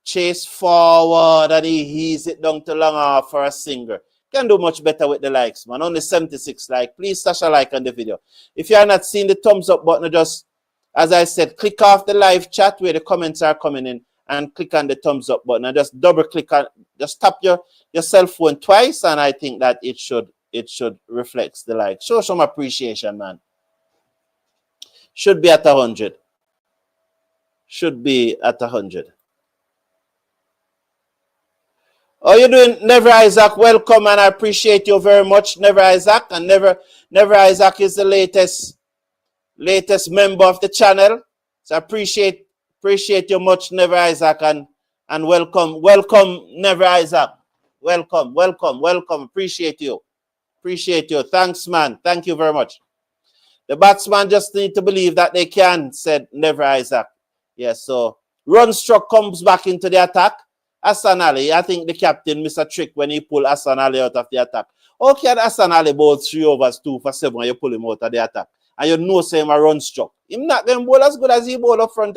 Chase forward and he heaves it down to long off for a singer. Can do much better with the likes, man. Only 76 likes. Please stash a like on the video. If you are not seeing the thumbs up button, just, as I said, click off the live chat where the comments are coming in and click on the thumbs up button and just double click on, just tap your cell phone twice and I think that it should reflect the like. Show some appreciation, man. Should be at 100. Should be at 100. How you doing, Never Isaac? Welcome, and I appreciate you very much, Never Isaac. And Never Isaac is the latest member of the channel. So I appreciate you much, Never Isaac, and welcome, Never Isaac. Welcome. Appreciate you. Thanks, man. Thank you very much. The batsman just need to believe that they can, said Never Isaac. Yes, so run struck comes back into the attack. Hassan Ali, I think the captain missed a trick when he pulled Hassan Ali out of the attack. How can Hassan Ali bowl 3 overs, 2 for 7 and you pull him out of the attack? And you know say him a run struck. Him not going to bowl as good as he bowled up front.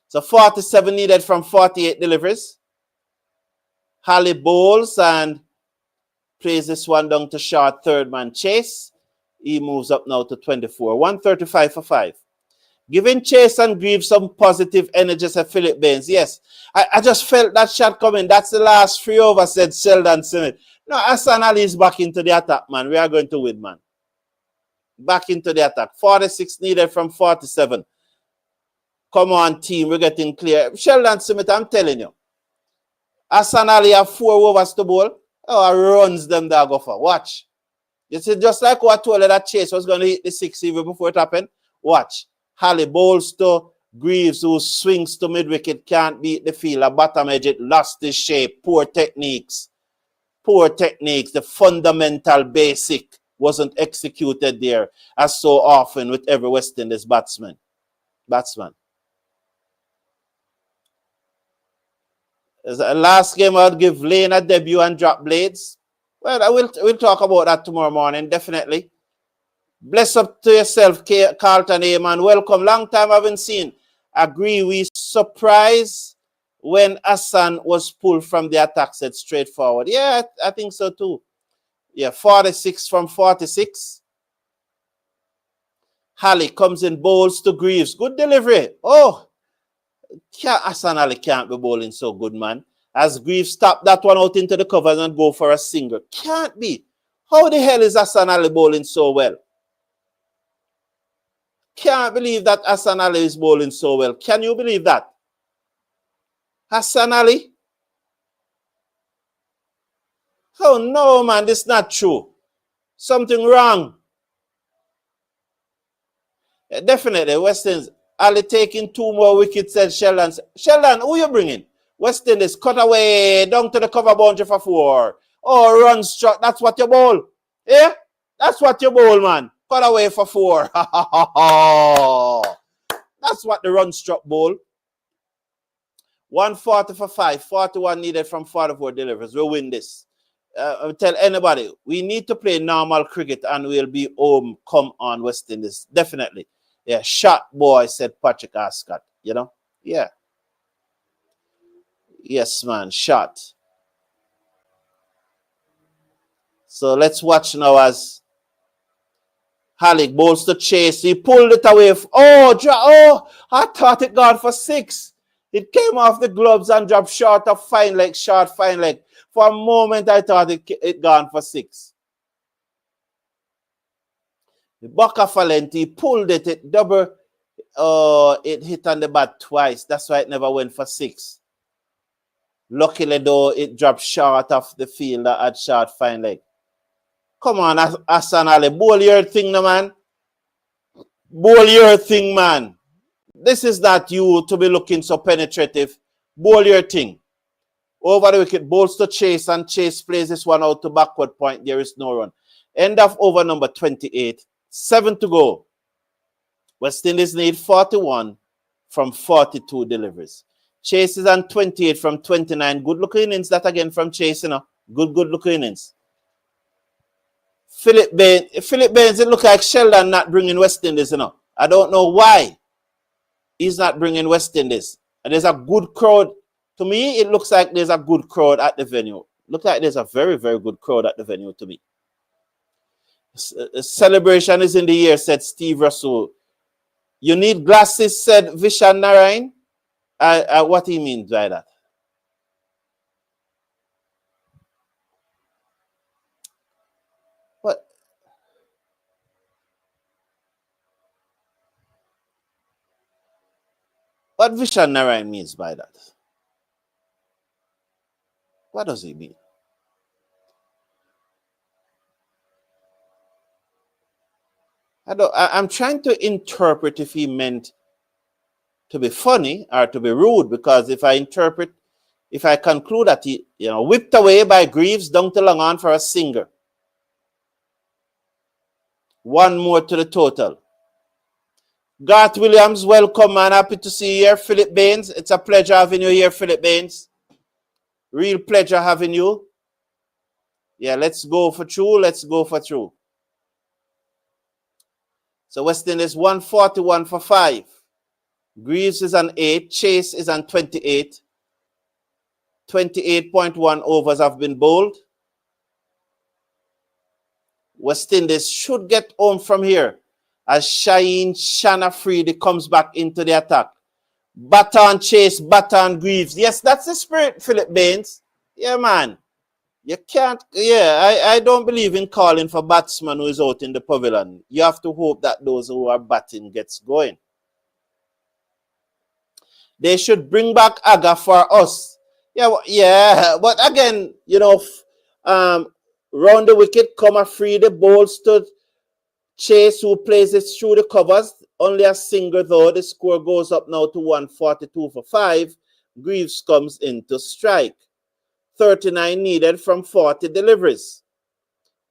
So 47 needed from 48 deliveries. Halley bowls and plays this one down to short third man Chase. He moves up now to 24. 135 for 5. Giving Chase and Greaves some positive energies at Philip Baines. Yes, I just felt that shot coming. That's the last 3 overs, said Sheldon Smith. No, Hassan Ali is back into the attack, man. We are going to win, man. Back into the attack. 46 needed from 47. Come on, team. We're getting clear. Sheldon Smith, I'm telling you. Hassan Ali have 4 overs to bowl. Oh, I runs them there go for. Watch. You see, just like what I told you that Chase was going to hit the 6 even before it happened. Watch. Halley bowls to Greaves, who swings to mid-wicket, can't beat the fielder. Bottom edge, it lost his shape. Poor techniques. The fundamental basic wasn't executed there as so often with every West Indies batsman. Last game, I'll give Lane a debut and drop blades. Well, we'll talk about that tomorrow morning, definitely. Bless up to yourself, Carlton Ayman. Welcome. Long time I haven't seen. Agree, we surprised when Hassan was pulled from the attack, said straightforward. Yeah, I think so too. Yeah, 46 from 46. Halley comes in, bowls to Greaves. Good delivery. Oh, Hassan Ali can't be bowling so good, man. As Greaves tap that one out into the covers and go for a single. Can't be. How the hell is Hassan Ali bowling so well? Can't believe that Hassan Ali is bowling so well. Can you believe that? Hassan Ali? Oh, no, man, this is not true. Something wrong. Yeah, definitely, West Indies. Ali taking 2 more wickets, said Sheldon. Sheldon, who you bringing? West Indies cut away, down to the cover boundary for 4. Oh, run struck. That's what you bowl. Yeah? That's what you bowl, man. Cut away for 4. That's what the run struck bowl. 140 for 5, 41 needed from 44 delivers. We'll win this. I'll tell anybody, we need to play normal cricket and we'll be home. Come on, West Indies. Definitely. Yeah, shot boy, said Patrick Ascott. You know? Yeah. Yes, man, shot. So let's watch now as Halleck bowls to Chase. He pulled it away. Oh, I thought it gone for 6. It came off the gloves and dropped short of fine leg, short fine leg. For a moment, I thought it gone for 6. The Baka Valenti pulled it, it hit on the bat twice. That's why it never went for 6. Luckily, though, it dropped short of the fielder at short fine leg. Come on, Hassan Ali, bowl your thing, no, man. Bowl your thing, man. This is not you to be looking so penetrative. Bowl your thing. Over the wicket, bowls to Chase, and Chase plays this one out to backward point. There is no run. End of over number 28. 7 to go. West Indies need 41 from 42 deliveries. Chase is on 28 from 29. Good looking innings, that again from Chase, you know. Good looking innings. Philip Baines, it look like Sheldon not bringing West Indies, you know. I don't know why he's not bringing West Indies. And there's a good crowd. To me, it looks like there's a good crowd at the venue. Looks like there's a very, very good crowd at the venue to me. Celebration is in the air, said Steve Russell. You need glasses, said Vishan Narayan. What he means by that? What Vishan Narayan means by that? What does he mean? I'm trying to interpret if he meant to be funny or to be rude, because if I conclude that he, whipped away by Greaves down to long on for a singer. One more to the total. Garth Williams, welcome, man. Happy to see you here. Philip Baines, it's a pleasure having you here, Philip Baines. Real pleasure having you. Yeah, let's go for true. So West Indies 141 for 5. Greaves is on 8. Chase is on 28. 28.1 overs have been bowled. West Indies should get home from here as Shaheen Shanafridi comes back into the attack. Baton Chase, Baton Greaves. Yes, that's the spirit, Philip Baines. Yeah, man. You can't, I don't believe in calling for batsman who is out in the pavilion. You have to hope that those who are batting gets going. They should bring back Aga for us. Yeah, but again, round the wicket, Fridi bowls to Chase, who plays it through the covers. Only a single though. The score goes up now to 142 for 5. Greaves comes into strike. 39 needed from 40 deliveries.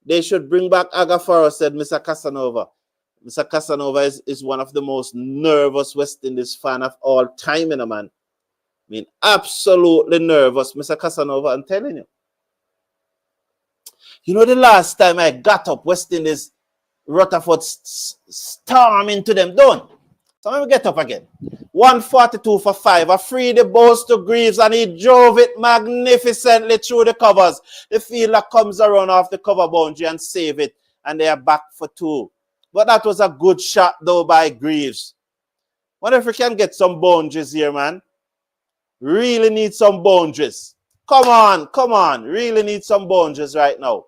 They should bring back Agafaro, said Mr. Casanova. Mr. Casanova is one of the most nervous West Indies fan of all time, man. I mean, absolutely nervous, Mr. Casanova, I'm telling you. The last time I got up, West Indies, Rutherford storm into them. Don't. So let me get up again. 142 for 5. A free the balls to Greaves, and he drove it magnificently through the covers. The fielder comes around off the cover boundary and save it, and they are back for 2. But that was a good shot, though, by Greaves. Wonder if we can get some boundaries here, man. Really need some boundaries. Come on. Really need some boundaries right now.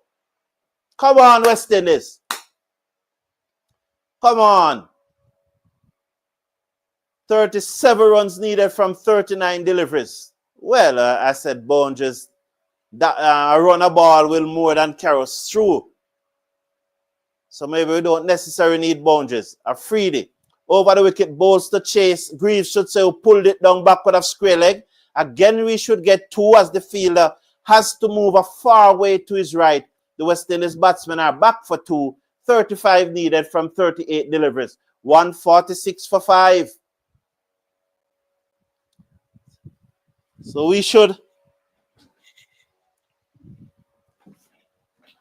Come on, West Indies. Come on. 37 runs needed from 39 deliveries. Well, I said boundaries. A run a ball will more than carry us through. So maybe we don't necessarily need boundaries. A freebie. Over the wicket, bowls to Chase. Greaves should say who pulled it down backward of square leg. Again, we should get 2 as the fielder has to move a far way to his right. The West Indies batsmen are back for 2. 35 needed from 38 deliveries. 146 for 5. So we should,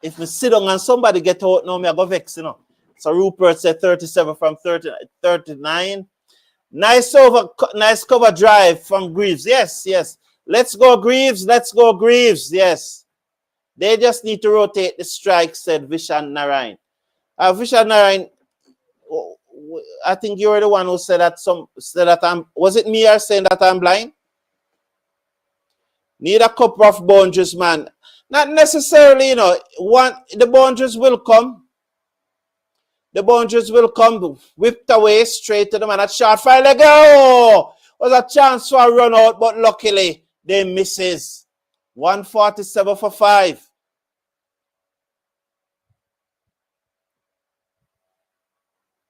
if we sit down and somebody get out now, me I go vex, you know. So Rupert said 37 from 39. Nice cover drive from Greaves. Yes, yes. Let's go, Greaves. Let's go, Greaves. Yes. They just need to rotate the strike, said Vishan Narayan. Vishan Narayan, I think you were the one who said that was it me or saying that I'm blind? Need a couple of boundaries, man. Not necessarily, you know, the boundaries will come. The boundaries will come whipped away straight to the man at short fire. Like, oh, was a chance for a run out, but luckily they misses. 147 for 5.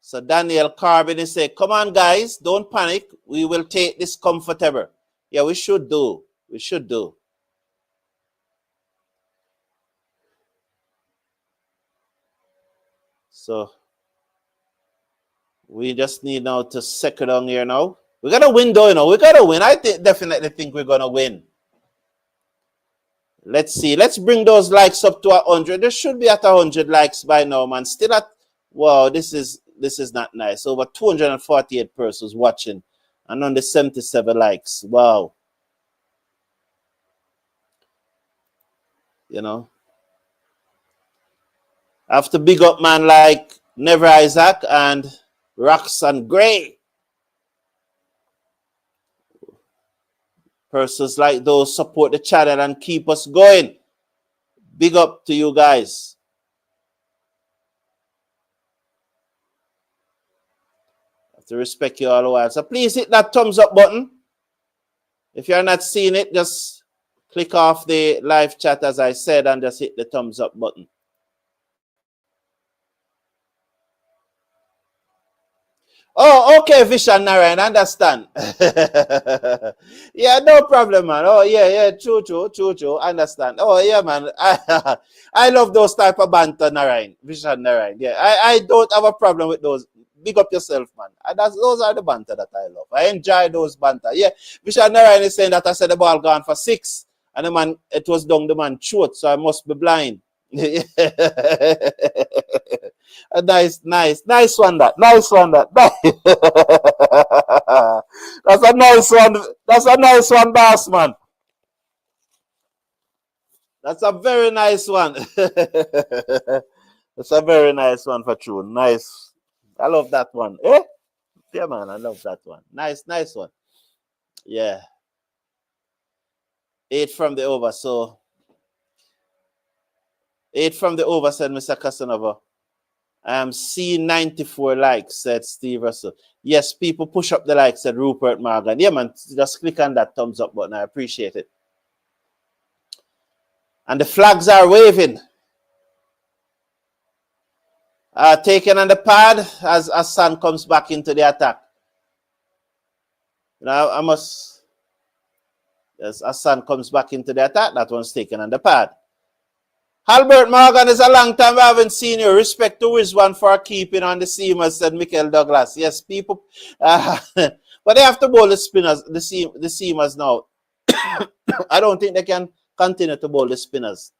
So Daniel Carbon is saying, come on, guys, don't panic. We will take this comfortable. Yeah, we should do. We should do. So we just need now to second on here now. We got to win though, you know. We got to win. I definitely think we're going to win. Let's see. Let's bring those likes up to 100. There should be at 100 likes by now, man. Still at, wow, this is not nice. Over 248 persons watching and on the 77 likes. Wow. You know. I have to big up man like Never Isaac and Roxanne Gray. Persons like those support the channel and keep us going. Big up to you guys. I have to respect you all the while. So please hit that thumbs up button. If you're not seeing it, just click off the live chat as I said and just hit the thumbs up button. Oh, okay, Vishan Narayan, understand. Yeah, no problem, man. Oh, yeah, true, understand. Oh, yeah, man. I love those type of banter, Narayan, Vishan Narayan. Yeah, I don't have a problem with those. Big up yourself, man. Those are the banter that I love. I enjoy those banter. Yeah, Vishan Narayan is saying that I said the ball gone for 6, and the man, it was down the man short, so I must be blind. Nice one that. Nice one that. That's a nice one. That's a nice one, boss man. That's a very nice one. That's a very nice one for true. Nice. I love that one. Eh? Yeah, man, I love that one. Nice one. Yeah. 8 from the over, so 8 from the over, said Mr. Casanova. I am seeing 94 likes, said Steve Russell. Yes, people push up the likes, said Rupert Morgan. Yeah, man, just click on that thumbs up button. I appreciate it. And the flags are waving. Taken on the pad as Hassan comes back into the attack. Now, as Hassan comes back into the attack, that one's taken on the pad. Albert Morgan is a long time I haven't seen you. Respect to Rizwan for keeping on the seamers, said Michael Douglas. Yes, people. But they have to bowl the spinners, the seamers now. I don't think they can continue to bowl the spinners.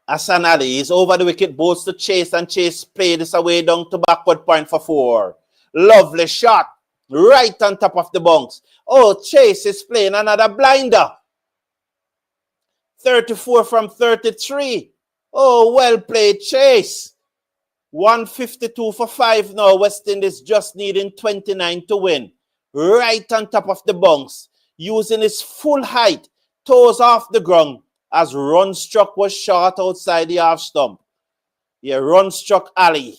Hassan Ali is over the wicket, bowls to Chase, and Chase played this away down to backward point for 4. Lovely shot. Right on top of the bunks. Oh, Chase is playing another blinder. 34 from 33. Oh, well played, Chase. 152 for 5 now. West Indies just needing 29 to win. Right on top of the bunks. Using his full height. Toes off the ground. As run struck was short outside the half stump. Yeah, run struck Ali.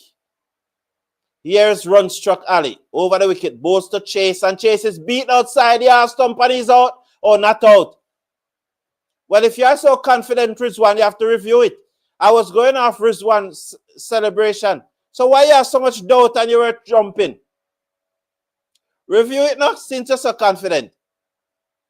Here's run struck Ali. Over the wicket. Bowls to Chase. And Chase is beaten outside the half stump and he's out. Oh, not out. Well, if you are so confident, Rizwan, you have to review it. I was going off Rizwan's celebration. So why you have so much doubt and you were jumping? Review it now since you're so confident.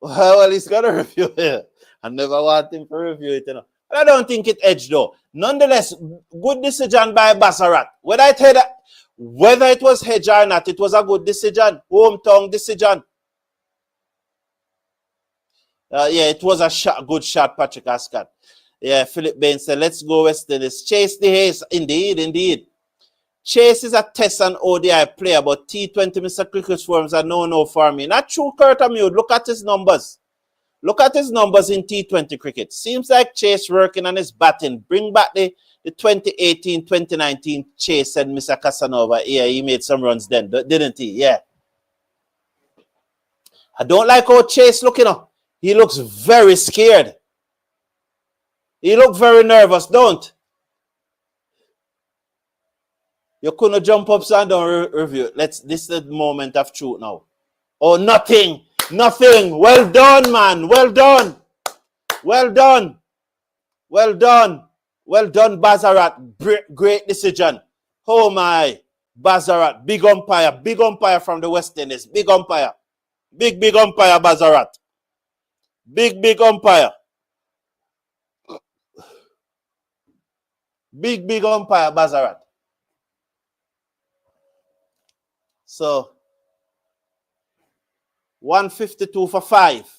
Well, he's got to review it. I never want him to review it, you know. I don't think it edged though. Nonetheless, good decision by Bassarat. When I tell that, Whether it was hedge or not, it was a good decision. Hometown decision. Yeah, it was a good shot, Patrick Ascott. Yeah, Philip Bain said, let's go West Indies. Chase the Hayes. Indeed. Chase is a test and ODI player, but T20 Mr. Cricket forms are no for me. Not true, Kurt Amute. Look at his numbers. Look at his numbers in T20 cricket. Seems like Chase working on his batting. Bring back the 2018-2019 Chase, said Mr. Casanova. Yeah, he made some runs then, didn't he? Yeah. I don't like how Chase looking up. He looks very scared. He looked very nervous, don't? You couldn't jump up and down review. This is the moment of truth now. Oh, nothing. Well done, man. Well done, Bazarat. Great decision. Oh my, Bazarat. Big umpire from the West Indies. Big umpire. Big umpire, Bazarat. Big umpire. Big umpire, Bazarat. So, 152 for 5.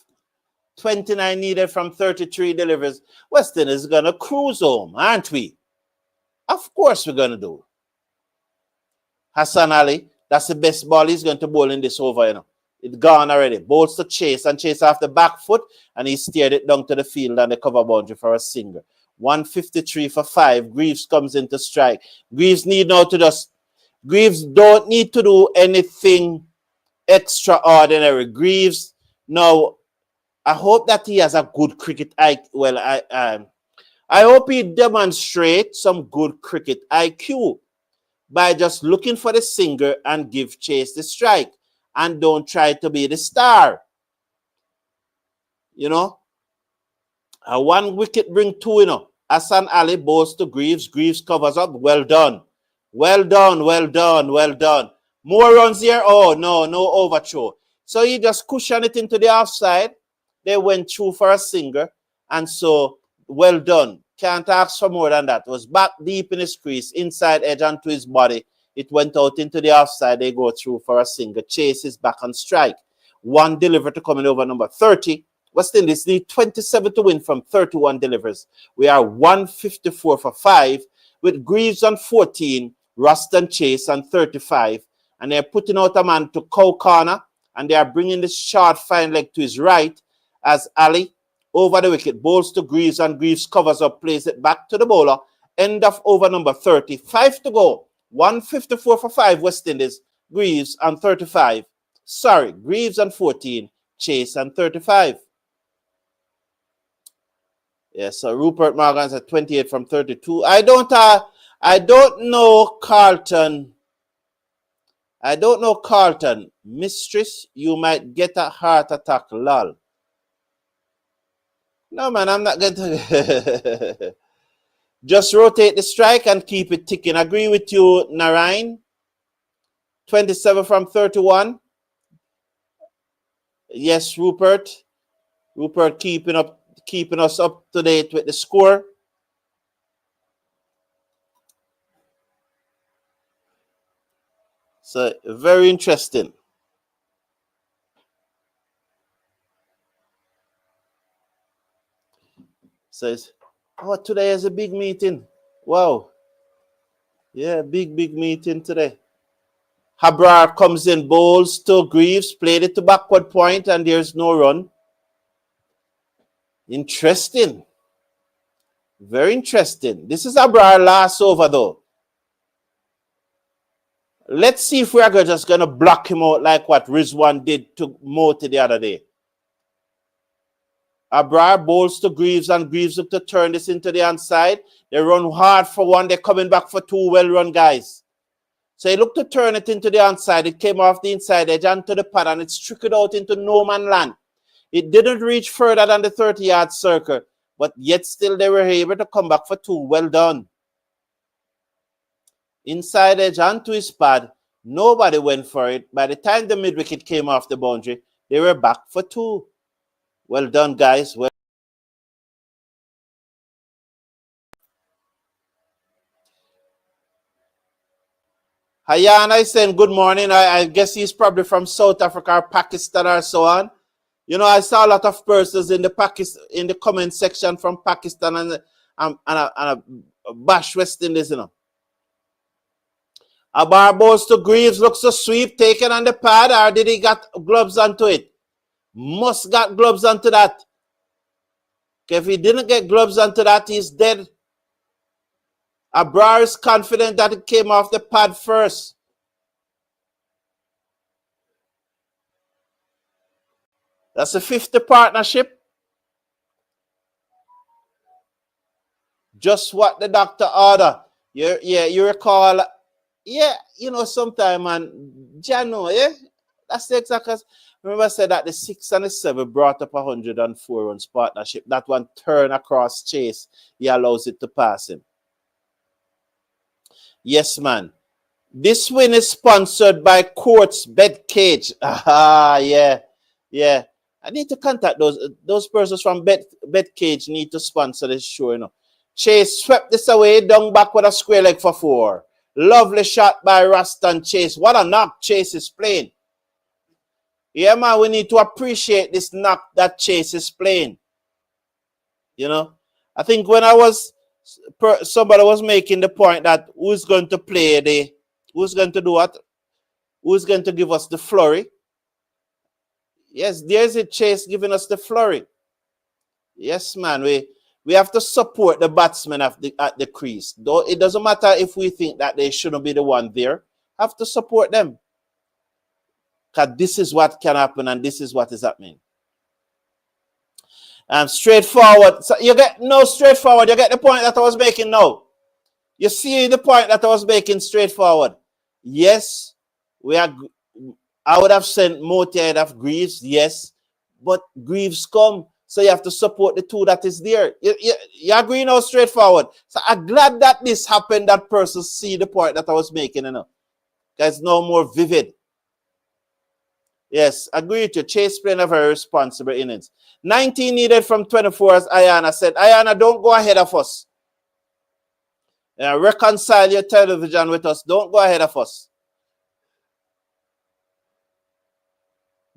29 needed from 33 deliveries. West Indies is going to cruise home, aren't we? Of course we're going to do. Hassan Ali, that's the best ball he's going to bowl in this over, you know. It's gone already. Bowls to Chase, and Chase off the back foot, and he steered it down to the field and the cover boundary for a single. 153 for 5. Greaves comes into strike. Greaves don't need to do anything extraordinary. Greaves, now, I hope that he has a good cricket IQ. Well, I hope he demonstrates some good cricket IQ by just looking for the single and give Chase the strike, and don't try to be the star. You know, a 1 wicket bring 2, you know. Hassan Ali bowls to Greaves. Greaves covers up. Well done. More runs here. Oh, no overthrow. So he just cushioned it into the offside. They went through for a single. And so, well done. Can't ask for more than that. It was back deep in his crease, inside edge onto his body. It went out into the offside. They go through for a single. Chase is back on strike. 1 deliver to come in over number 30. West Indies need 27 to win from 31 delivers. We are 154 for 5 with Greaves on 14, Ruston Chase on 35. And they're putting out a man to cow corner, and they are bringing the short fine leg to his right as Ali over the wicket bowls to Greaves, and Greaves covers up, plays it back to the bowler. End of over number 30. 5 to go. 154 for 5 West Indies. Greaves on 35. Sorry, Greaves on 14. Chase on 35. Yes, so Rupert Morgan's at 28 from 32. I don't know Carlton. Mistress, you might get a heart attack, lol. No, man, I'm not going to. Just rotate the strike and keep it ticking. Agree with you, Narayan. 27 from 31. Yes, Rupert. Rupert keeping us up to date with the score. So, very interesting. Says, oh, today is a big meeting. Wow. Yeah, big meeting today. Habrar comes in, bowls to Greaves, played it to backward point, and there's no run. Interesting. Very interesting. This is Habrar last over, though. Let's see if we are just going to block him out like what Rizwan did to Moti the other day. Abrar bowls to Greaves, and Greaves look to turn this into the inside. They run hard for 1. They're coming back for 2. Well run, guys. So he looked to turn it into the inside. It came off the inside edge onto the pad, and it's trickled out into no man land. It didn't reach further than the 30-yard circle, but yet still they were able to come back for 2. Well done. Inside edge onto his pad. Nobody went for it. By the time the mid-wicket came off the boundary, they were back for 2. Well done, guys. Well Hayana is saying good morning. I guess he's probably from South Africa or Pakistan or so on. You know, I saw a lot of persons in the comment section from Pakistan and bash West Indies, you know. A Barbados to Greaves looks a sweep taken on the pad, or did he got gloves onto it? Must got gloves onto that. If he didn't get gloves onto that, he's dead. Abrar is confident that it came off the pad first. That's a 50 partnership. Just what the doctor ordered. You recall. Yeah, you know, sometime, man, Jano, yeah? That's the exact. Remember I said that the 6 and the 7 brought up 104 runs partnership. That one turn across Chase. He allows it to pass him. Yes, man. This win is sponsored by Courts Bed Cage. Ah, yeah. Yeah. I need to contact those persons from Bed Cage need to sponsor this show, you know. Chase swept this away, down back with a square leg for 4. Lovely shot by Raston Chase. What a knock Chase is playing. Yeah, man, we need to appreciate this knock that Chase is playing. You know, I think when somebody was making the point that who's going to play who's going to do what? Who's going to give us the flurry? Yes, there's a Chase giving us the flurry. Yes, man, we have to support the batsmen at the crease. Though it doesn't matter if we think that they shouldn't be the one there. Have to support them. Because this is what can happen and this is what is happening. Straightforward. So you get no straightforward. You get the point that I was making now. You see the point that I was making straightforward. Yes, I would have sent Moti ahead of Greaves. Yes, but Greaves come. So you have to support the 2 that is there. You agree now straightforward. So I'm glad that this happened, that person see the point that I was making, you know. Because it's no more vivid. Yes, agree with you. Chase playing a very responsible innings. 19 needed from 24, as Ayana said. Ayana, don't go ahead of us. Reconcile your television with us. Don't go ahead of us.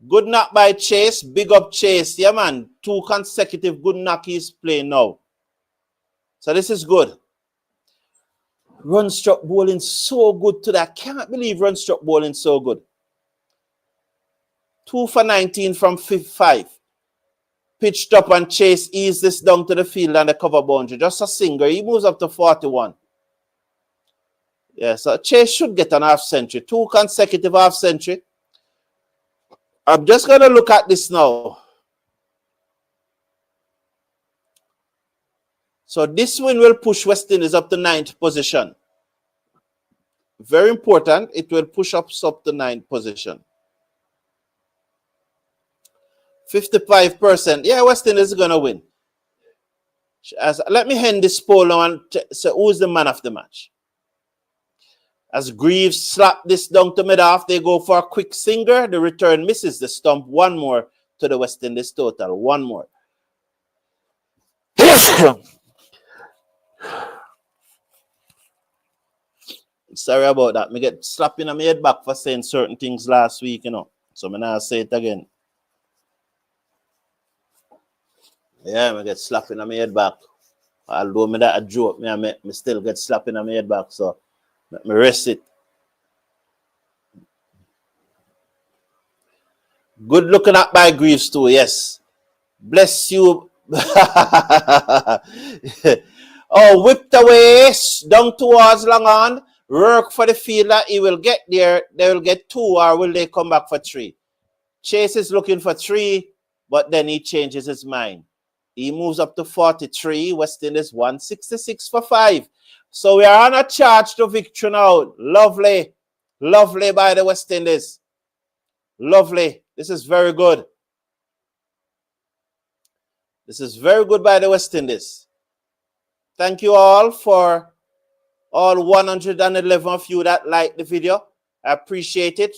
Good knock by Chase. Big up Chase. Yeah, man. 2 consecutive good knock he's playing now. So this is good. Run struck bowling so good today. I can't believe run struck bowling so good. 2 for 19 from 5. Pitched up and Chase eased this down to the field and the cover boundary. Just a single. He moves up to 41. Yeah, so Chase should get an half century. 2 consecutive half century. I'm just going to look at this now. So this win will push West Indies up to 9th position. Very important. It will push us up to 9th position. 55%. Yeah, West Indies is going to win. Let me end this poll now and say who's the man of the match. As Greaves slap this down to mid-off, they go for a quick singer. The return misses the stump. 1 more to the West Indies total. 1 more. Sorry about that. Me get slapping on my head back for saying certain things last week, you know. So I'm now say it again. Yeah, I get slapping on my head back. Although me that a joke, me still get slapping on my head back. So let me rest it. Good looking at by Greaves too, yes. Bless you. Oh, whipped away, down towards long on. Work for the fielder. He will get there. They will get 2, or will they come back for 3? Chase is looking for 3, but then he changes his mind. He moves up to 43. West Indies 166 for 5. So we are on a charge to victory now. Lovely. Lovely by the West Indies. Lovely. This is very good. This is very good by the West Indies. Thank you all for all 111 of you that liked the video. I appreciate it.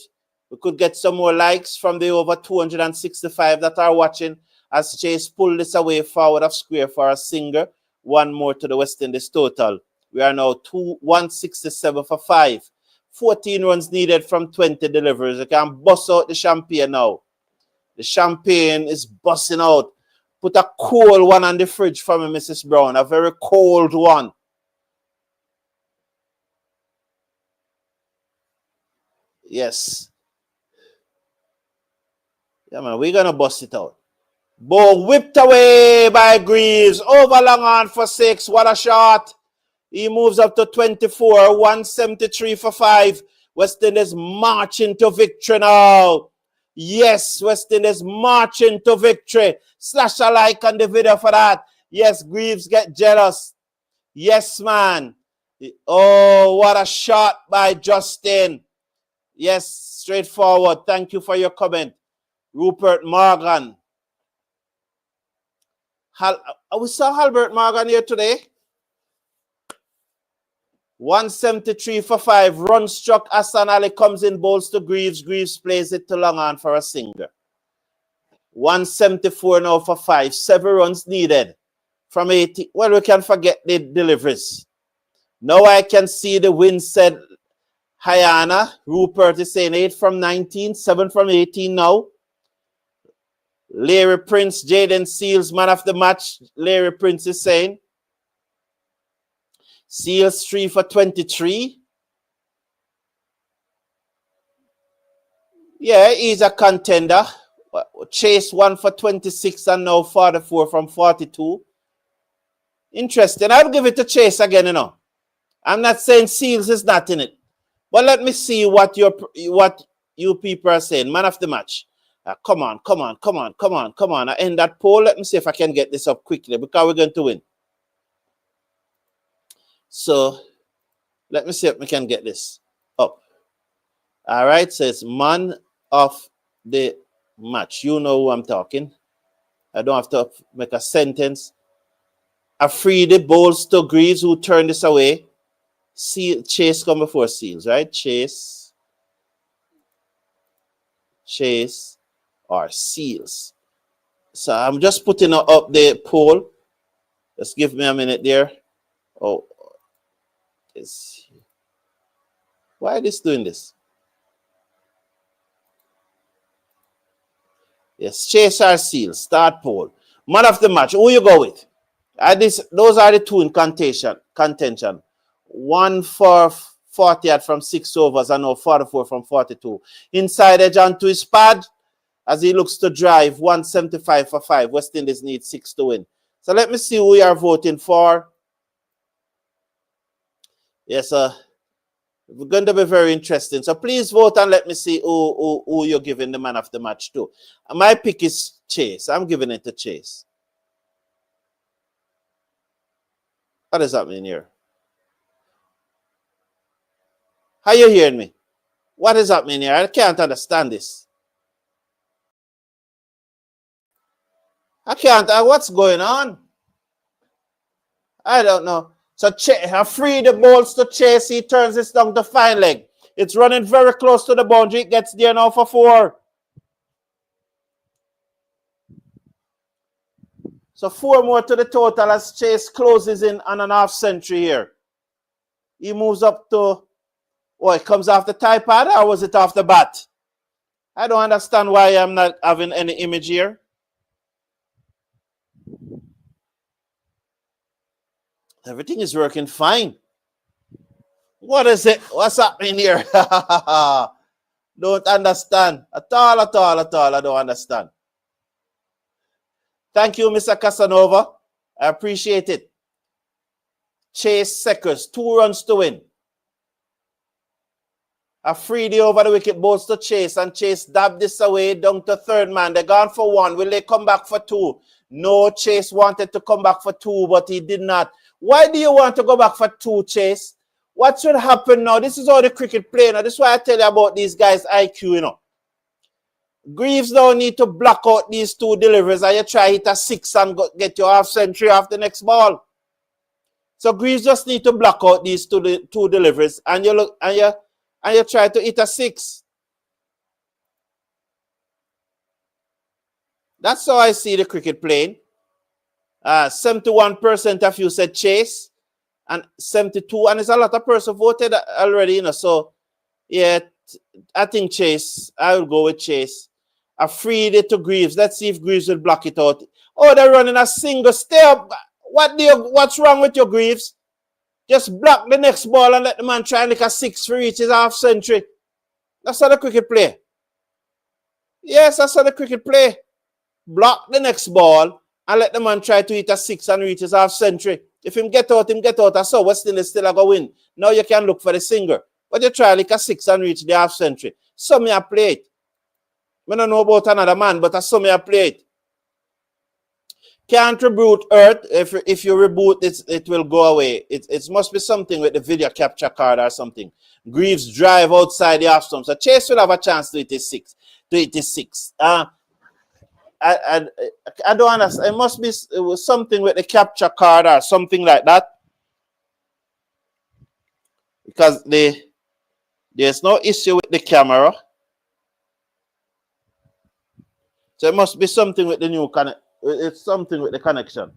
We could get some more likes from the over 265 that are watching as Chase pulled this away forward of square for a singer. 1 more to the West Indies total. We are now 167 for 5. 14 runs needed from 20 deliveries. You can bust out the champagne now. The champagne is busting out. Put a cold one on the fridge for me, Mrs. Brown. A very cold one. Yes. Yeah, man, we're going to bust it out. Ball whipped away by Greaves. Over long on for 6. What a shot. He moves up to 24. 173 for 5. West Indies marching to victory now. Yes, West Indies marching to victory. Slash a like on the video for that. Yes, Greaves get jealous. Yes, man. Oh, what a shot by Justin. Yes, straightforward. Thank you for your comment. Rupert Morgan. We saw Albert Morgan here today. 173 for 5. Run struck. Hassan Ali comes in, bowls to Greaves. Greaves plays it to long on for a single. 174 now for 5. 7 runs needed from 80. Well, we can forget the deliveries. Now I can see the win said Hyana. Rupert is saying 8 from 19. 7 from 18 now. Larry Prince, Jaden Seals, man of the match. Larry Prince is saying. Seals 3 for 23. Yeah, he's a contender. Chase 1 for 26 and now 44 from 42. Interesting. I'll give it to Chase again, you know. I'm not saying Seals is not in it. But let me see what you people are saying. Man of the match. Come on. I end that poll. Let me see if I can get this up quickly because we're going to win. So, let me see if we can get this up. All right, so it's man of the match. You know who I'm talking. I don't have to make a sentence. Afridi bowls to Greaves, who turned this away. Chase come before Seals, right? Chase or Seals. So I'm just putting up the poll. Just give me a minute there. Oh, why are this doing this? Yes, Chase or Seals. Start poll. Man of the match. Who you go with? Those are the two in contention. 1 for 40 from 6 overs and now 44 from 42. Inside edge onto his pad as he looks to drive. 175 for 5. West Indies need 6 to win. So let me see who you are voting for. Yes, it's going to be very interesting. So please vote and let me see who you're giving the man of the match to. My pick is Chase. I'm giving it to Chase. What does that mean here? Are you hearing me? What does that mean here? I can't understand this. I can't. What's going on? I don't know. So free the balls to Chase. He turns this down to fine leg. It's running very close to the boundary. It gets there now for 4. So 4 more to the total as Chase closes in on an half century here. He moves up to, it comes off the tie pad or was it off the bat? I don't understand why I'm not having any image here. Everything is working fine. What is it? What's happening here? Don't understand. At all. I don't understand. Thank you, Mr. Casanova. I appreciate it. Chase Seckers, 2 runs to win. Afridi over the wicket, bowls to Chase, and Chase dabbed this away down to third man. They're gone for 1. Will they come back for 2? No, Chase wanted to come back for 2, but he did not. Why do you want to go back for 2, Chase? What should happen now? This is how the cricket play now. This is why I tell you about these guys' IQ, you know. Greaves now need to block out these 2 deliveries and you try hit a 6 and get your half century off the next ball. So Greaves just need to block out these 2 deliveries and you look and you try to hit a 6. That's how I see the cricket playing. 71% of you said Chase and 72, and there's a lot of person voted already, you know. So Yeah, I think Chase. I will go with Chase. I freed it to Greaves. Let's see if Greaves will block it out. Oh, they're running a single. Stay up. What's wrong with your Greaves? Just block the next ball and let the man try and make a 6 for each is half century. That's how the cricket play. Yes, that's how the cricket play. Block the next ball and let the man try to hit a 6 and reach his half century. If him get out, him get out. I saw West Indies still a go win. Now you can look for the single. But you try like a 6 and reach the half century. So me a play it. I don't know about another man, but I saw me a play it. Can't reboot Earth. If you reboot it, it will go away. It must be something with the video capture card or something. Greaves drive outside the half stump. So Chase will have a chance to hit his 6. I don't understand. It must be something with the capture card or something like that. Because there's no issue with the camera. So it must be something with the new connection. It's something with the connection.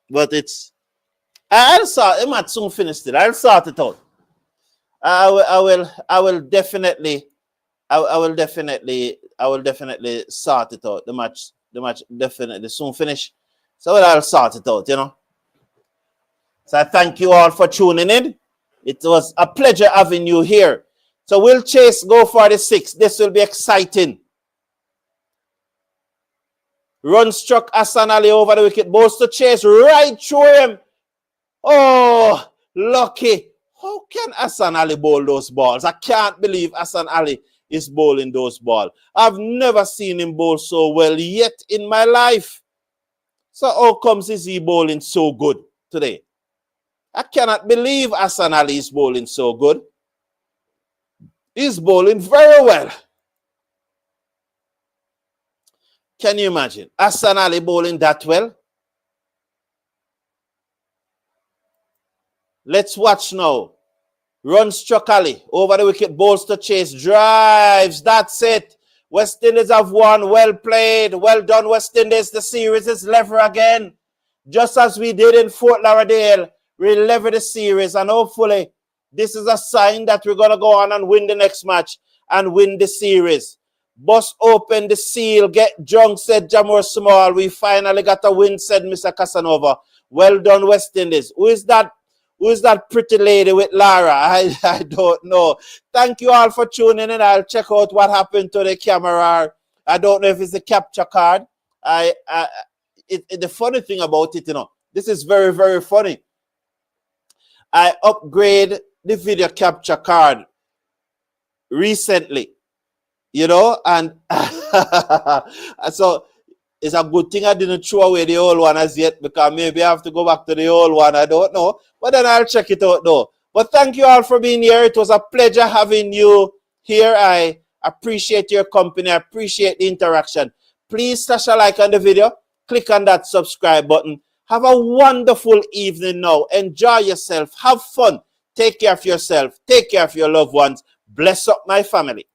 But it's I'll sort it might soon finish it. I'll sort it out. I will definitely sort it out. The match definitely soon finish. So I'll sort it out, you know. So I thank you all for tuning in. It was a pleasure having you here. So will Chase go for the 6? This will be exciting. Run struck Hassan Ali over the wicket. Balls to Chase right through him. Oh, lucky. How can Hassan Ali bowl those balls? I can't believe Hassan Ali is bowling those balls. I've never seen him bowl so well yet in my life. So how comes is he bowling so good today? I cannot believe Hassan Ali is bowling so good. He's bowling very well. Can you imagine? Hassan Ali bowling that well? Let's watch now. Run struck Ali. Over the wicket, balls to Chase. Drives. That's it. West Indies have won. Well played. Well done, West Indies. The series is level again. Just as we did in Fort Lauderdale. We level the series. And hopefully, this is a sign that we're going to go on and win the next match and win the series. Bust open the seal. Get drunk, said Jamor Small. We finally got a win, said Mr. Casanova. Well done, West Indies. Who is that pretty lady with Lara? I don't know. Thank you all for tuning in. I'll check out what happened to the camera. I don't know if it's the capture card. The funny thing about it, you know, this is very, very funny. I upgrade the video capture card recently, you know, and so it's a good thing I didn't throw away the old one as yet, because maybe I have to go back to the old one. I don't know, but then I'll check it out though. But thank you all for being here. It was a pleasure having you here. I appreciate your company. I appreciate the interaction. Please slash a like on the video. Click on that subscribe button. Have a wonderful evening now. Enjoy yourself. Have fun. Take care of yourself. Take care of your loved ones. Bless up my family.